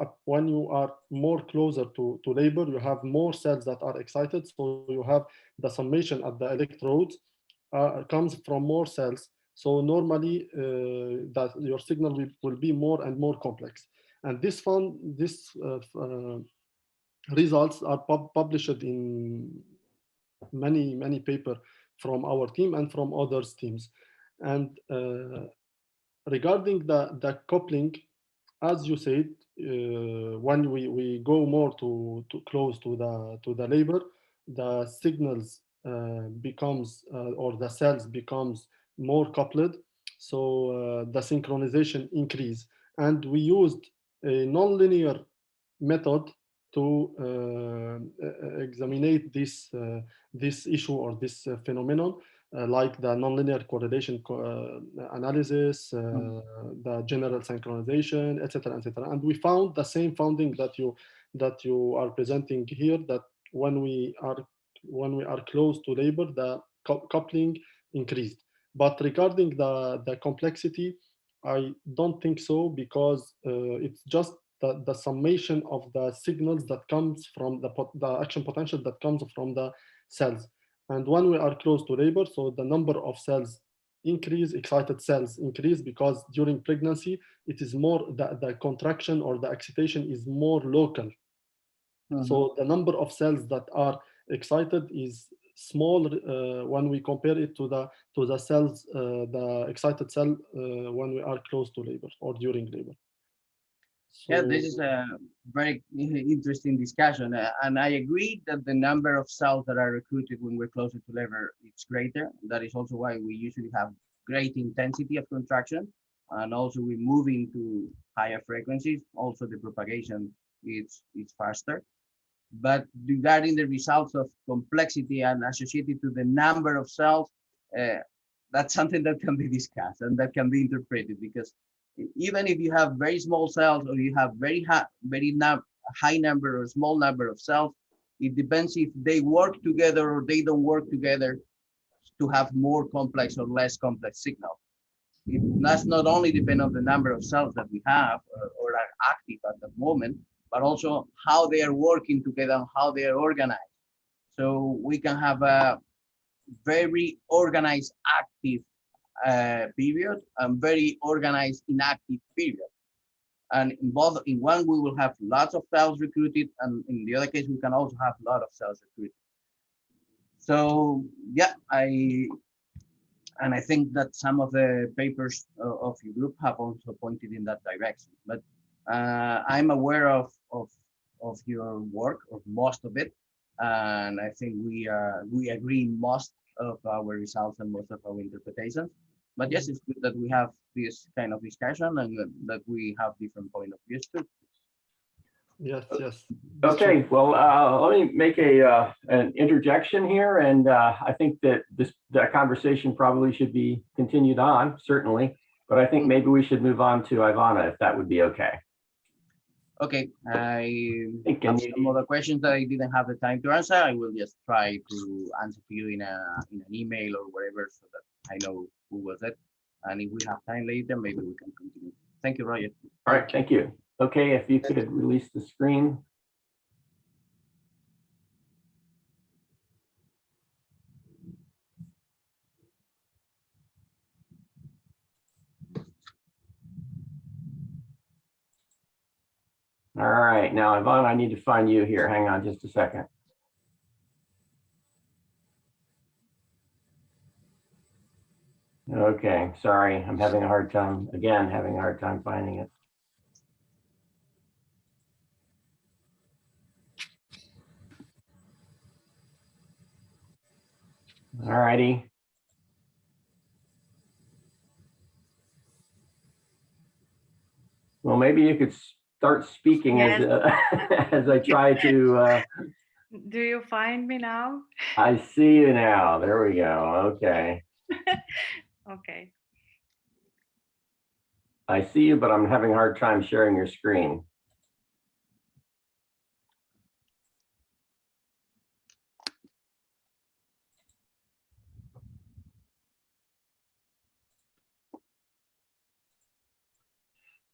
Speaker 8: are more closer to labor, you have more cells that are excited. So you have the summation at the electrodes comes from more cells. So normally that your signal will be more and more complex. And this results are published in many papers from our team and from others teams. And regarding the coupling, as you said, when we go more to close to the labor, the signals becomes or the cells becomes more coupled, so the synchronization increase. And we used a nonlinear method to examine this issue or this phenomenon, like the nonlinear correlation analysis, the general synchronization, etc., etc. And we found the same finding that you are presenting here, that when we are close to labor, the coupling increased. But regarding the complexity, I don't think so, because it's just the summation of the signals that comes from the action potential that comes from the cells. And when we are close to labor, so the number of cells increase, excited cells increase, because during pregnancy, it is more, the contraction or the excitation is more local. So the number of cells that are excited is small when we compare it to the cells, the excited cell when we are close to labor or during labor.
Speaker 5: Yeah, this is a very interesting discussion, and I agree that the number of cells that are recruited when we're closer to labor is greater. That is also why we usually have great intensity of contraction, and also we move into higher frequencies. Also, the propagation is faster. But regarding the results of complexity and associated to the number of cells, that's something that can be discussed and that can be interpreted, because even if you have very small cells or you have very high number or small number of cells, it depends if they work together or they don't work together to have more complex or less complex signal. It does not only depend on the number of cells that we have or are active at the moment, but also how they are working together and how they are organized. So we can have a very organized active period and very organized inactive period. And in one we will have lots of cells recruited, and in the other case we can also have a lot of cells recruited. So yeah, I think that some of the papers of your group have also pointed in that direction. But I'm aware of your work, of most of it, and I think we agree in most of our results and most of our interpretations. But yes, it's good that we have this kind of discussion and that we have different point of views too.
Speaker 8: Yes.
Speaker 1: Okay, well, let me make an interjection here, and I think that that conversation probably should be continued on, certainly, but I think maybe we should move on to Ivana, if that would be okay.
Speaker 5: Okay, I have some other questions that I didn't have the time to answer. I will just try to answer to you in an email or whatever, so that I know who was it. And if we have time later, maybe we can continue. Thank you, Roger.
Speaker 1: All right, thank you. Okay, if you could release the screen. All right, now Ivana, I need to find you here. Hang on just a second. Okay, sorry, I'm having a hard time, having a hard time finding it. All righty. Well, maybe you could start speaking. Yes. As I try to.
Speaker 9: Do you find me now?
Speaker 1: I see you now. There we go. Okay.
Speaker 9: Okay.
Speaker 1: I see you, but I'm having a hard time sharing your screen.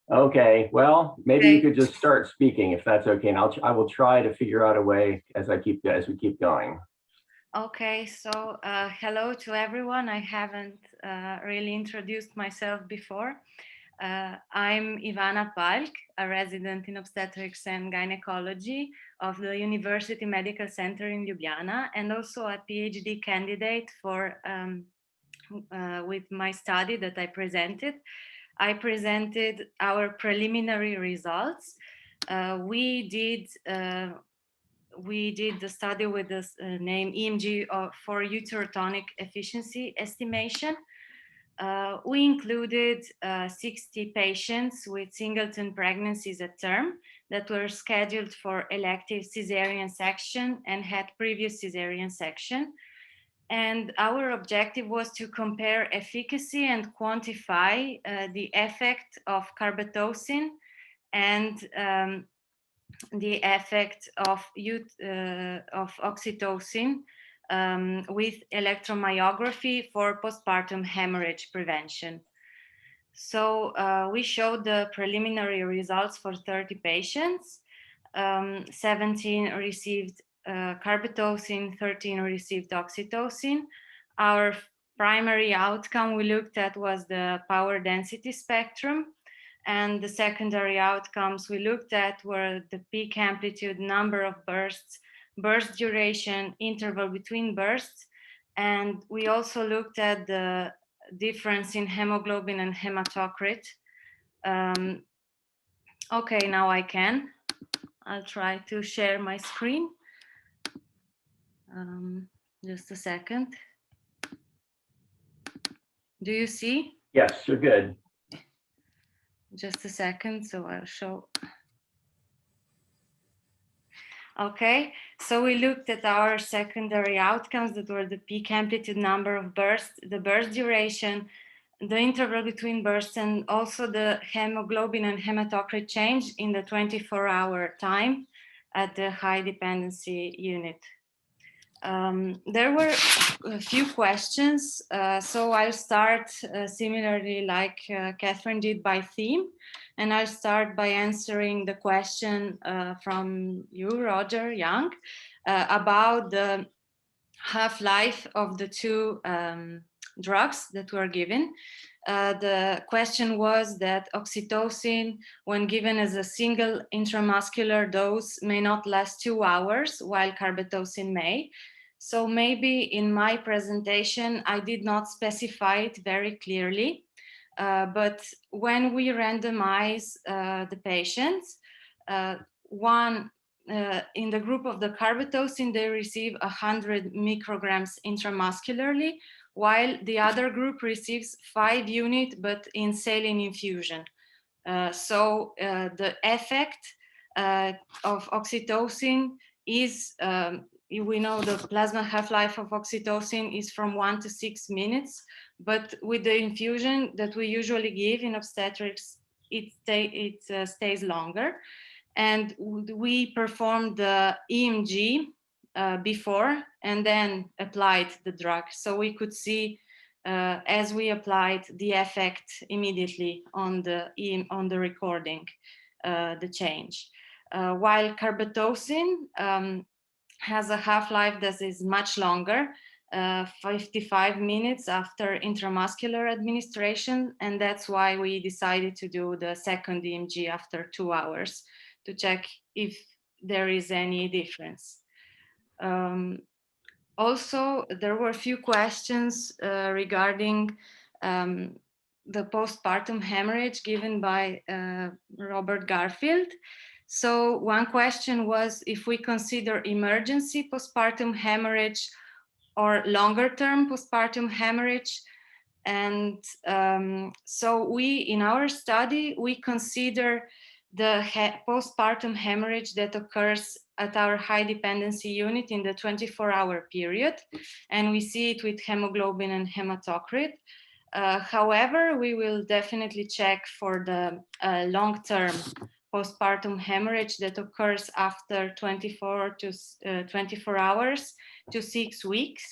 Speaker 1: Okay, well, maybe you could just start speaking if that's okay, and I will try to figure out a way as we keep going.
Speaker 9: Okay, so hello to everyone. I haven't really introduced myself before. I'm Ivana Paljk, a resident in obstetrics and gynecology of the University Medical Center in Ljubljana, and also a PhD candidate for with my study that I presented. I presented our preliminary results. We did the study with the name EMG for uterotonic efficiency estimation. We included 60 patients with singleton pregnancies at term that were scheduled for elective cesarean section and had previous cesarean section. And our objective was to compare efficacy and quantify the effect of carbetocin and the effect of oxytocin with electromyography for postpartum hemorrhage prevention. So we showed the preliminary results for 30 patients. 17 received carbetocin, 13 received oxytocin. Our primary outcome we looked at was the power density spectrum, and the secondary outcomes we looked at were the peak amplitude, number of bursts, burst duration, interval between bursts, and we also looked at the difference in hemoglobin and hematocrit. Okay, now I can. I'll try to share my screen. Just a second. Do you see?
Speaker 1: Yes, you're good.
Speaker 9: Just a second, so I'll show. Okay, so we looked at our secondary outcomes that were the peak amplitude, number of bursts, the burst duration, the interval between bursts, and also the hemoglobin and hematocrit change in the 24-hour time at the high dependency unit. There were a few questions, so I'll start similarly like Catherine did by theme, and I'll start by answering the question from you, Roger Young, about the half-life of the two drugs that were given. The question was that oxytocin, when given as a single intramuscular dose, may not last 2 hours, while carbetocin may. So maybe in my presentation, I did not specify it very clearly, but when we randomize the patients, in the group of the carbetocin, they receive 100 micrograms intramuscularly, while the other group receives 5 units, but in saline infusion. So the effect of oxytocin is, we know the plasma half-life of oxytocin is from 1 to 6 minutes, but with the infusion that we usually give in obstetrics, it stays longer. And we performed the EMG before and then applied the drug. So we could see as we applied the effect immediately on the recording, the change. While carbetocin has a half-life that is much longer, 55 minutes after intramuscular administration, and that's why we decided to do the second EMG after 2 hours to check if there is any difference. Also, there were a few questions regarding the postpartum hemorrhage given by Robert Garfield. So one question was if we consider emergency postpartum hemorrhage or longer term postpartum hemorrhage. And so in our study, we consider the postpartum hemorrhage that occurs at our high dependency unit in the 24-hour period. And we see it with hemoglobin and hematocrit. However, we will definitely check for the long-term postpartum hemorrhage that occurs after 24 hours to 6 weeks.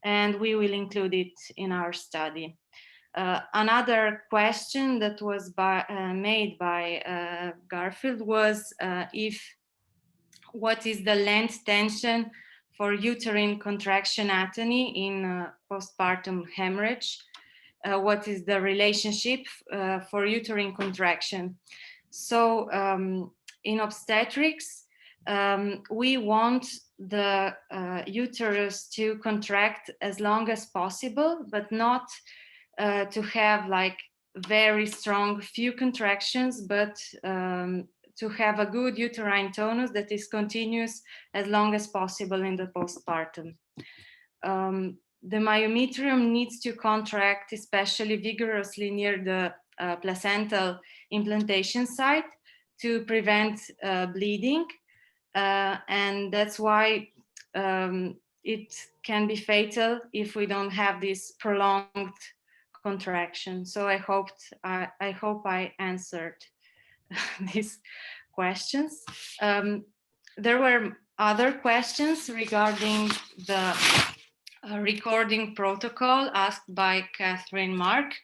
Speaker 9: And we will include it in our study. Another question that was made by Garfield was what is the length tension for uterine contraction atony in postpartum hemorrhage? What is the relationship for uterine contraction? So in obstetrics, we want the uterus to contract as long as possible, but not to have like very strong few contractions, but to have a good uterine tonus that is continuous as long as possible in the postpartum. The myometrium needs to contract especially vigorously near the placental implantation site to prevent bleeding. And that's why it can be fatal if we don't have this prolonged contraction. So I hope I answered these questions. There were other questions regarding the recording protocol asked by Catherine Marque.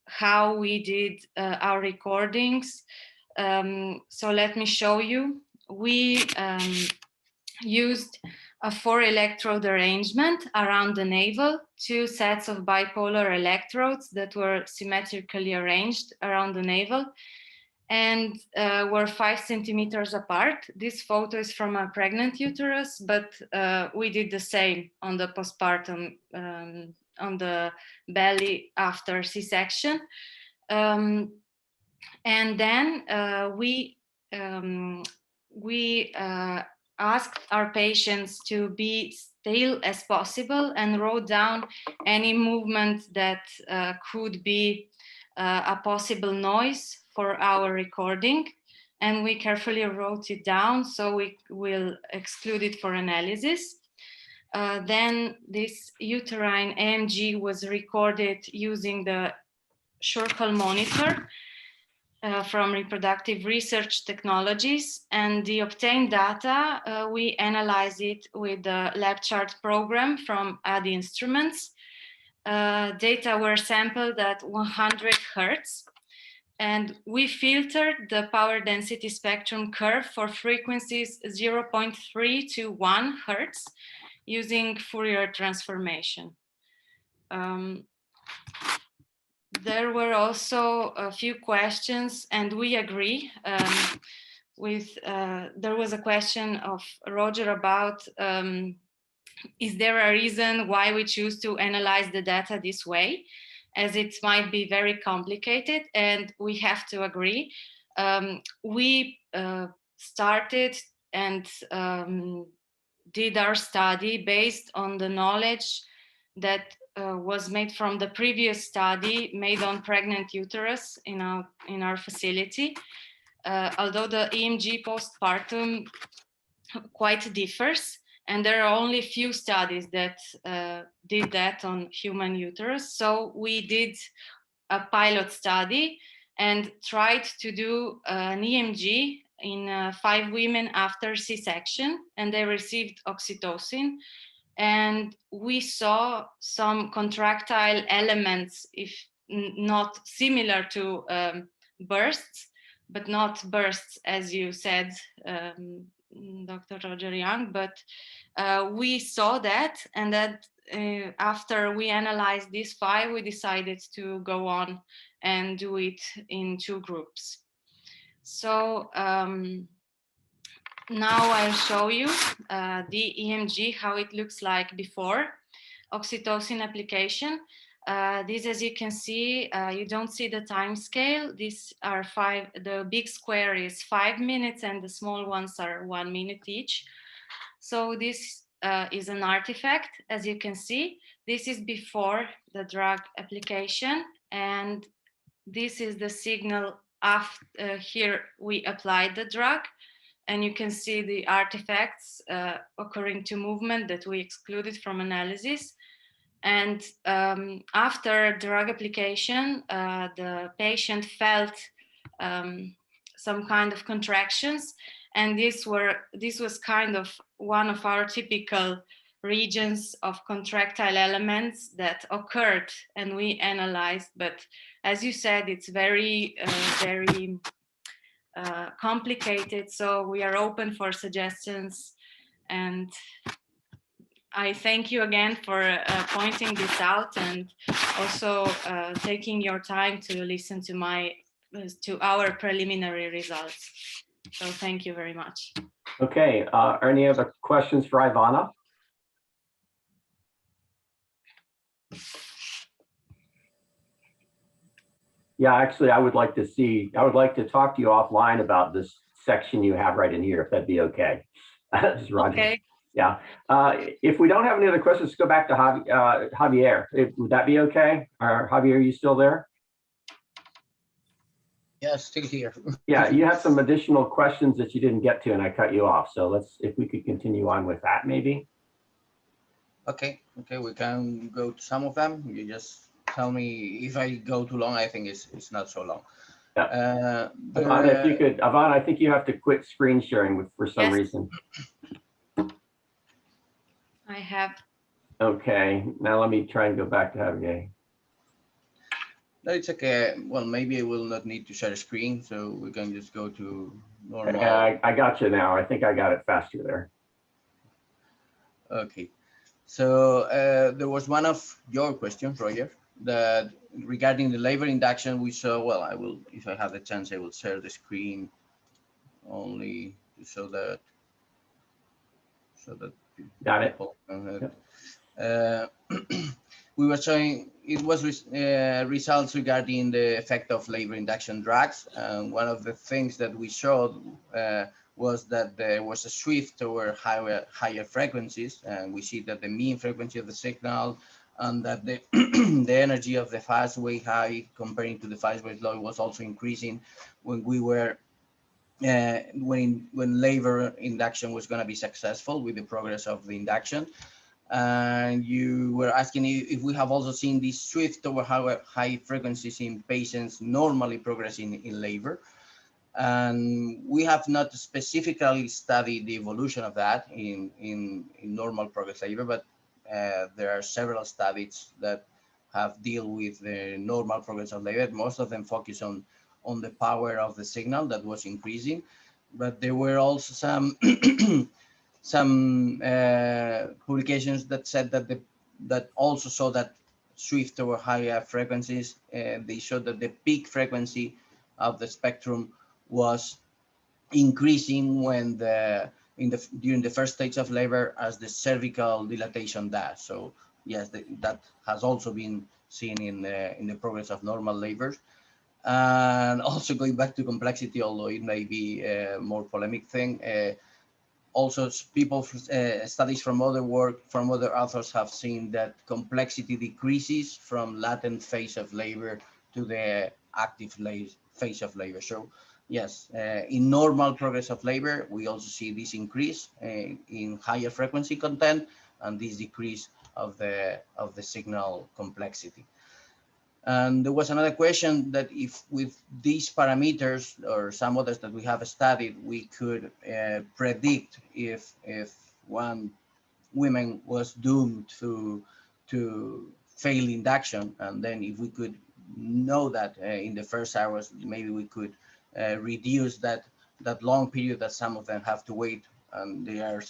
Speaker 9: How we did our recordings. So let me show you. We used a 4-electrode arrangement around the navel, 2 sets of bipolar electrodes that were symmetrically arranged around the navel. and were 5 centimeters apart. This photo is from a pregnant uterus, but we did the same on the postpartum, on the belly after C-section. And then we asked our patients to be still as possible and wrote down any movement that could be a possible noise for our recording. And we carefully wrote it down, so we will exclude it for analysis. Then this uterine AMG was recorded using the Shmygol monitor from Reproductive Research Technologies, and the obtained data, we analyze it with the lab chart program from ADI Instruments. Data were sampled at 100 Hertz, and we filtered the power density spectrum curve for frequencies 0.3 to 1 Hertz using Fourier transformation. There were also a few questions, and we agree with, there was a question of Roger about, is there a reason why we choose to analyze the data this way, as it might be very complicated, and we have to agree. We started and did our study based on the knowledge that was made from the previous study made on pregnant uterus in our facility. Although the EMG postpartum quite differs, and there are only few studies that did that on human uterus. So we did a pilot study and tried to do an EMG in 5 women after C-section, and they received oxytocin. And we saw some contractile elements, if not similar to bursts, but not bursts as you said, Dr. Roger Young, but we saw that, and that after we analyzed these 5, we decided to go on and do it in 2 groups. So now I'll show you the EMG, how it looks like before oxytocin application. This, as you can see, you don't see the time scale. These are 5, the big square is 5 minutes and the small ones are 1 minute each. So this is an artifact, as you can see. This is before the drug application, and this is the signal after. Here we applied the drug, and you can see the artifacts occurring to movement that we excluded from analysis. And after drug application, the patient felt some kind of contractions, and this was kind of one of our typical regions of contractile elements that occurred, and we analyzed. But as you said, it's very complicated, so we are open for suggestions. And I thank you again for pointing this out, and also taking your time to listen to our preliminary results. So thank you very much.
Speaker 1: Okay, are any other questions for Ivana? Yeah, actually, I would like to talk to you offline about this section you have right in here, if that'd be okay. This is Roger.
Speaker 9: Okay.
Speaker 1: Yeah. If we don't have any other questions, let's go back to Javier. Would that be okay? Javier, are you still there?
Speaker 5: Yeah, still here.
Speaker 1: Yeah, you have some additional questions that you didn't get to, and I cut you off. So if we could continue on with that, maybe.
Speaker 5: Okay, we can go to some of them. You just tell me if I go too long. I think it's not so long.
Speaker 1: Yeah. Ivana, if you could, Ivana, I think you have to quit screen sharing for some reason.
Speaker 9: I have.
Speaker 1: Okay, now let me try and go back to Javier.
Speaker 5: No, it's okay. Well, maybe I will not need to share a screen, so we can just go to normal.
Speaker 1: I got you now. I think I got it faster there.
Speaker 5: Okay. So there was one of your questions, Roger, that regarding the labor induction, we saw, well, I will, if I have the chance, I will share the screen only so that
Speaker 1: Got it.
Speaker 5: people can,
Speaker 1: Yep.
Speaker 5: we were showing it was results regarding the effect of labor induction drugs. And one of the things that we showed was that there was a shift toward higher frequencies. And we see that the mean frequency of the signal and that the, the energy of the fast wave high comparing to the fast wave low was also increasing when we were when labor induction was going to be successful with the progress of the induction. And you were asking if we have also seen this shift toward high frequencies in patients normally progressing in labor. And we have not specifically studied the evolution of that in normal progress labor, but there are several studies that have deal with the normal progress of labor. Most of them focus on the power of the signal that was increasing, but there were also some some publications that said that that also saw that shift toward higher frequencies. They showed that the peak frequency of the spectrum was increasing when during the first stage of labor as the cervical dilatation does. So yes, that has also been seen in the progress of normal labors. And also going back to complexity, although it may be a more polemic thing, also people studies from other authors have seen that complexity decreases from latent phase of labor to the active phase of labor. So yes, in normal progress of labor, we also see this increase in higher frequency content and this decrease of the signal complexity. And there was another question that if with these parameters or some others that we have studied, we could predict if one woman was doomed to fail induction, and then if we could know that in the first hours, maybe we could reduce that long period that some of them have to wait and they are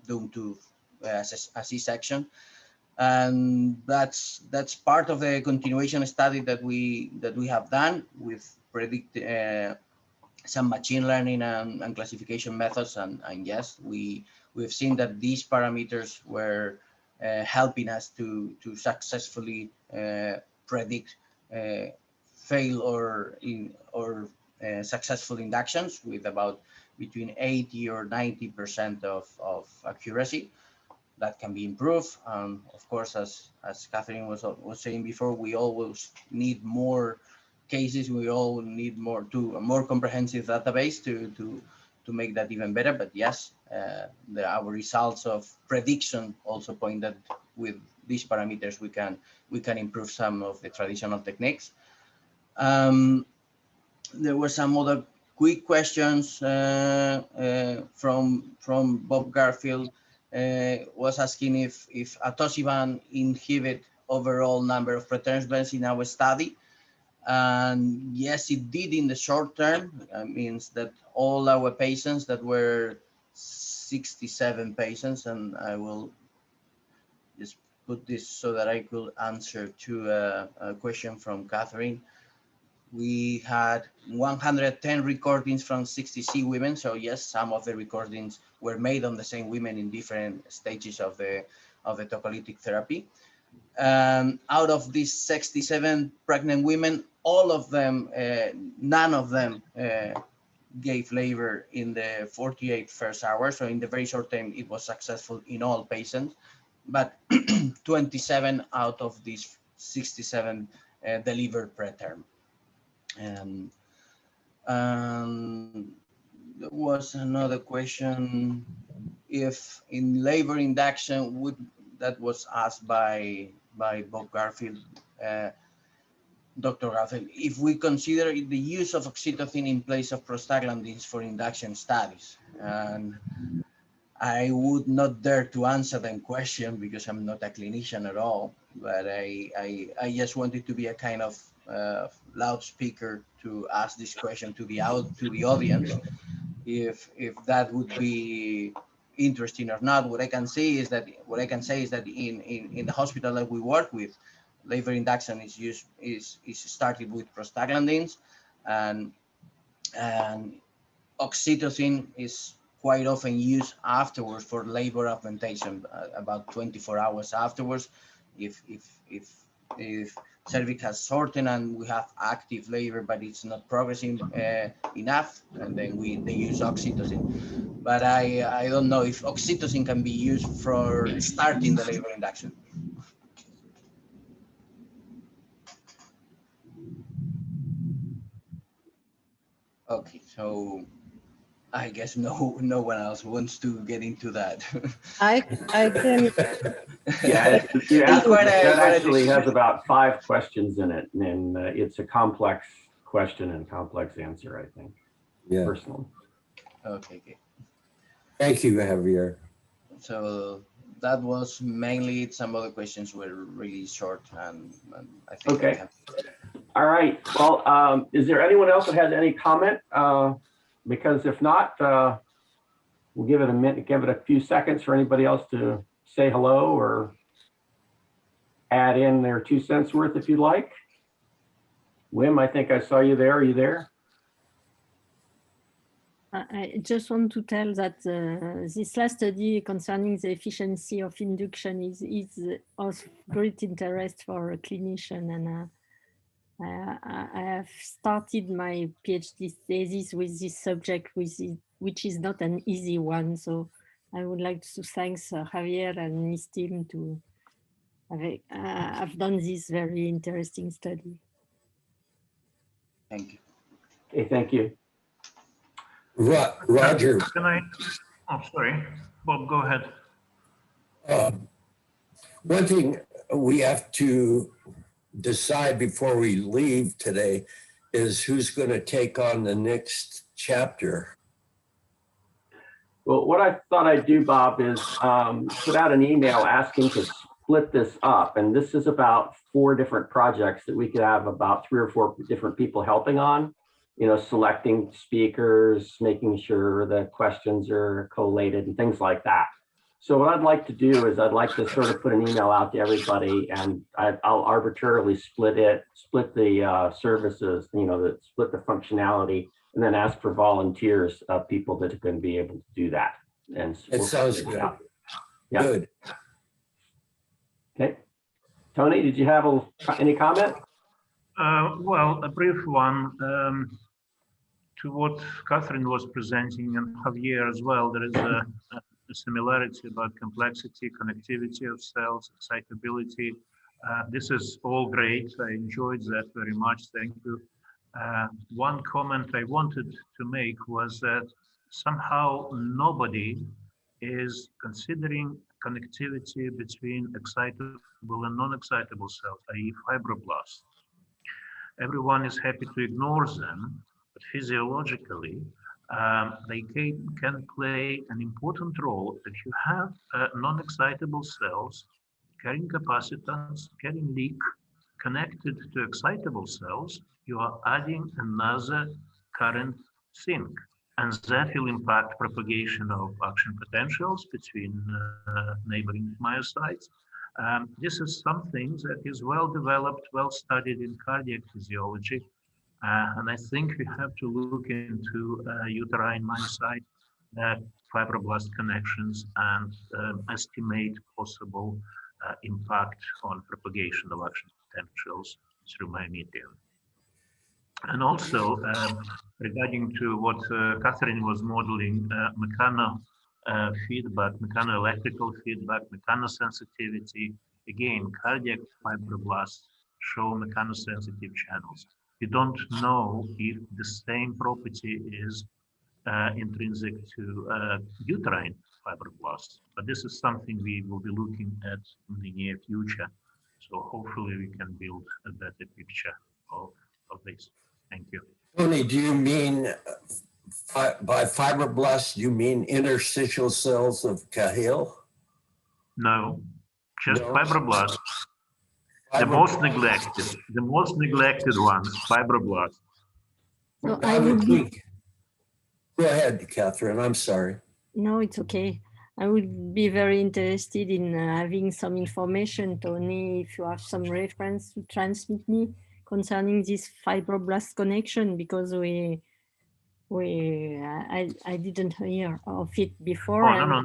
Speaker 5: doomed to a C-section. And that's part of the continuation study that we have done with predict some machine learning and classification methods. And yes, we've seen that these parameters were helping us to successfully predict fail or successful inductions with about between 80 or 90% of accuracy. That can be improved. Of course, as Catherine was saying before, we always need more cases. We all need a more comprehensive database to make that even better. But yes, our results of prediction also point that with these parameters we can improve some of the traditional techniques. There were some other quick questions from Bob Garfield. Was asking if atosiban inhibit overall number of preterm events in our study. And yes, it did in the short term. That means that all our patients, that were 67 patients, and I will just put this so that I could answer to a question from Catherine. We had 110 recordings from 60C women. So yes, some of the recordings were made on the same women in different stages of the tocolytic therapy. Out of these 67 pregnant women, all of them, none of them gave labor in the 48 first hours. So in the very short term, it was successful in all patients, but 27 out of these 67 delivered preterm. There was another question if in labor induction that was asked by Bob Garfield, Dr. Garfield, if we consider the use of oxytocin in place of prostaglandins for induction studies. And I would not dare to answer that question because I'm not a clinician at all, but I just wanted to be a kind of loudspeaker to ask this question to the audience, if that would be interesting or not. What I can say is that in the hospital that we work with, labor induction is started with prostaglandins, and oxytocin is quite often used afterwards for labor augmentation, about 24 hours afterwards. If cervix has shortened and we have active labor, but it's not progressing enough, and then they use oxytocin. But I don't know if oxytocin can be used for starting the labor induction. Okay, so I guess no one else wants to get into that.
Speaker 2: I can.
Speaker 1: Yeah, you
Speaker 5: That's
Speaker 1: asked,
Speaker 5: what
Speaker 1: that
Speaker 5: I
Speaker 1: actually
Speaker 5: think.
Speaker 1: has about 5 questions in it, and it's a complex question and complex answer, I think,
Speaker 3: Yeah.
Speaker 1: personally.
Speaker 5: Okay, okay.
Speaker 3: Thank you, Javier.
Speaker 5: So that was mainly it. Some other questions were really short, and I think
Speaker 1: Okay. All right. Well, is there anyone else that has any comment? Because if not, we'll give it a minute, give it a few seconds for anybody else to say hello or add in their 2 cents worth if you'd like. Wim, I think I saw you there. Are you there?
Speaker 2: I just want to tell that this last study concerning the efficiency of induction is of great interest for a clinician, and I have started my PhD thesis with this subject, which is not an easy one. So I would like to thank Javier and his team to have done this very interesting study.
Speaker 5: Thank you.
Speaker 1: Okay, thank you.
Speaker 3: Roger.
Speaker 4: Can I? Oh, sorry, Bob. Go ahead.
Speaker 3: One thing we have to decide before we leave today is who's going to take on the next chapter.
Speaker 1: Well, what I thought I'd do, Bob, is put out an email asking to split this up. And this is about 4 different projects that we could have about 3 or 4 different people helping on, you know, selecting speakers, making sure the questions are collated and things like that. So what I'd like to do is I'd like to sort of put an email out to everybody, and I'll arbitrarily split the services, you know, split the functionality, and then ask for volunteers of people that are going to be able to do that. And
Speaker 3: It sounds good.
Speaker 1: Yeah.
Speaker 3: Good.
Speaker 1: Okay. Tony, did you have any comment?
Speaker 4: Well, a brief one to what Catherine was presenting, and Javier as well. There is a similarity about complexity, connectivity of cells, excitability. This is all great. I enjoyed that very much. Thank you. One comment I wanted to make was that somehow nobody is considering connectivity between excitable and non-excitable cells, i.e. fibroblasts. Everyone is happy to ignore them, but physiologically, they can play an important role. If you have non-excitable cells carrying capacitance, carrying leak, connected to excitable cells, you are adding another current sink, and that will impact propagation of action potentials between neighboring myocytes. This is something that is well developed, well studied in cardiac physiology, and I think we have to look into uterine myocyte fibroblast connections and estimate possible impact on propagation of action potentials through myometrial. And also, regarding to what Catherine was modeling, feedback, mechanoelectrical feedback, mechanosensitivity. Again, cardiac fibroblasts show mechanosensitive channels. You don't know if the same property is intrinsic to uterine fibroblasts, but this is something we will be looking at in the near future. So hopefully we can build a better picture of this. Thank you.
Speaker 3: Tony, do you mean by fibroblasts, you mean interstitial cells of Cahill?
Speaker 4: No, just
Speaker 3: No.
Speaker 4: fibroblasts. The most neglected ones, fibroblasts.
Speaker 2: So
Speaker 3: I would think. Go ahead, Catherine. I'm sorry.
Speaker 2: No, it's okay. I would be very interested in having some information, Tony, if you have some reference to transmit me concerning this fibroblast connection, because I didn't hear of it before.
Speaker 4: Oh, no,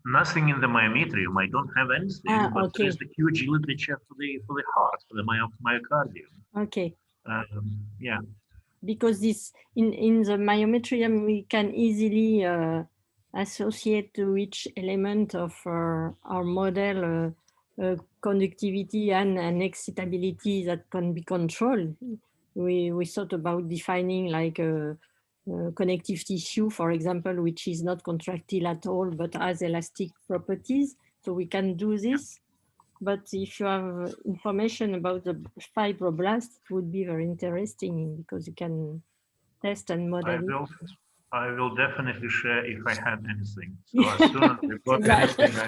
Speaker 4: nothing in the myometrium. I don't have anything, but
Speaker 2: okay.
Speaker 4: there's the huge literature for the heart, for the myocardium.
Speaker 2: Okay.
Speaker 4: Yeah.
Speaker 2: Because this in the myometrium, we can easily associate to each element of our model conductivity and excitability that can be controlled. We thought about defining like a connective tissue, for example, which is not contractile at all, but has elastic properties. So we can do this. But if you have information about the fibroblast, it would be very interesting because you can test and model it.
Speaker 4: I will definitely share if I have anything. So as soon as I've got anything, I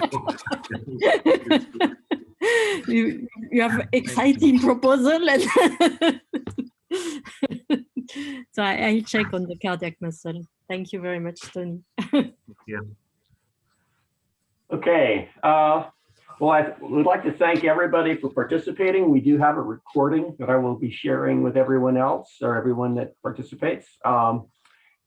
Speaker 4: will.
Speaker 2: You have exciting proposal. And so I'll check on the cardiac muscle. Thank you very much, Tony.
Speaker 4: Yeah.
Speaker 1: Okay. Well, I would like to thank everybody for participating. We do have a recording that I will be sharing with everyone else or everyone that participates.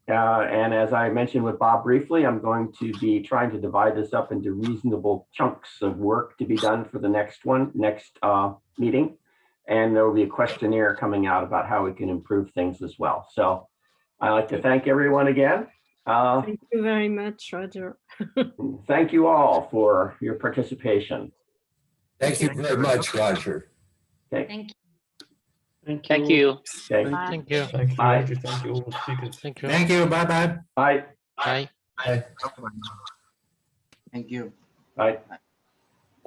Speaker 1: And as I mentioned with Bob briefly, I'm going to be trying to divide this up into reasonable chunks of work to be done for the next meeting. And there will be a questionnaire coming out about how we can improve things as well. So I'd like to thank everyone again.
Speaker 2: Thank you very much, Roger.
Speaker 1: Thank you all for your participation.
Speaker 3: Thank you very much, Roger.
Speaker 1: Okay.
Speaker 9: Thank you.
Speaker 10: Thank you.
Speaker 1: Okay.
Speaker 10: Thank you.
Speaker 6: Thank you,
Speaker 1: Bye.
Speaker 6: Roger. Thank you, all the speakers.
Speaker 10: Thank you.
Speaker 11: Thank you. Bye-bye.
Speaker 1: Bye.
Speaker 10: Bye.
Speaker 3: Bye.
Speaker 5: Thank you.
Speaker 1: Bye.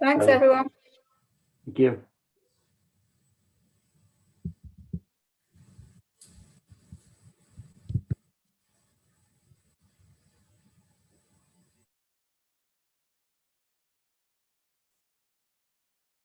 Speaker 12: Thanks,
Speaker 1: Bye.
Speaker 12: everyone.
Speaker 1: Thank you.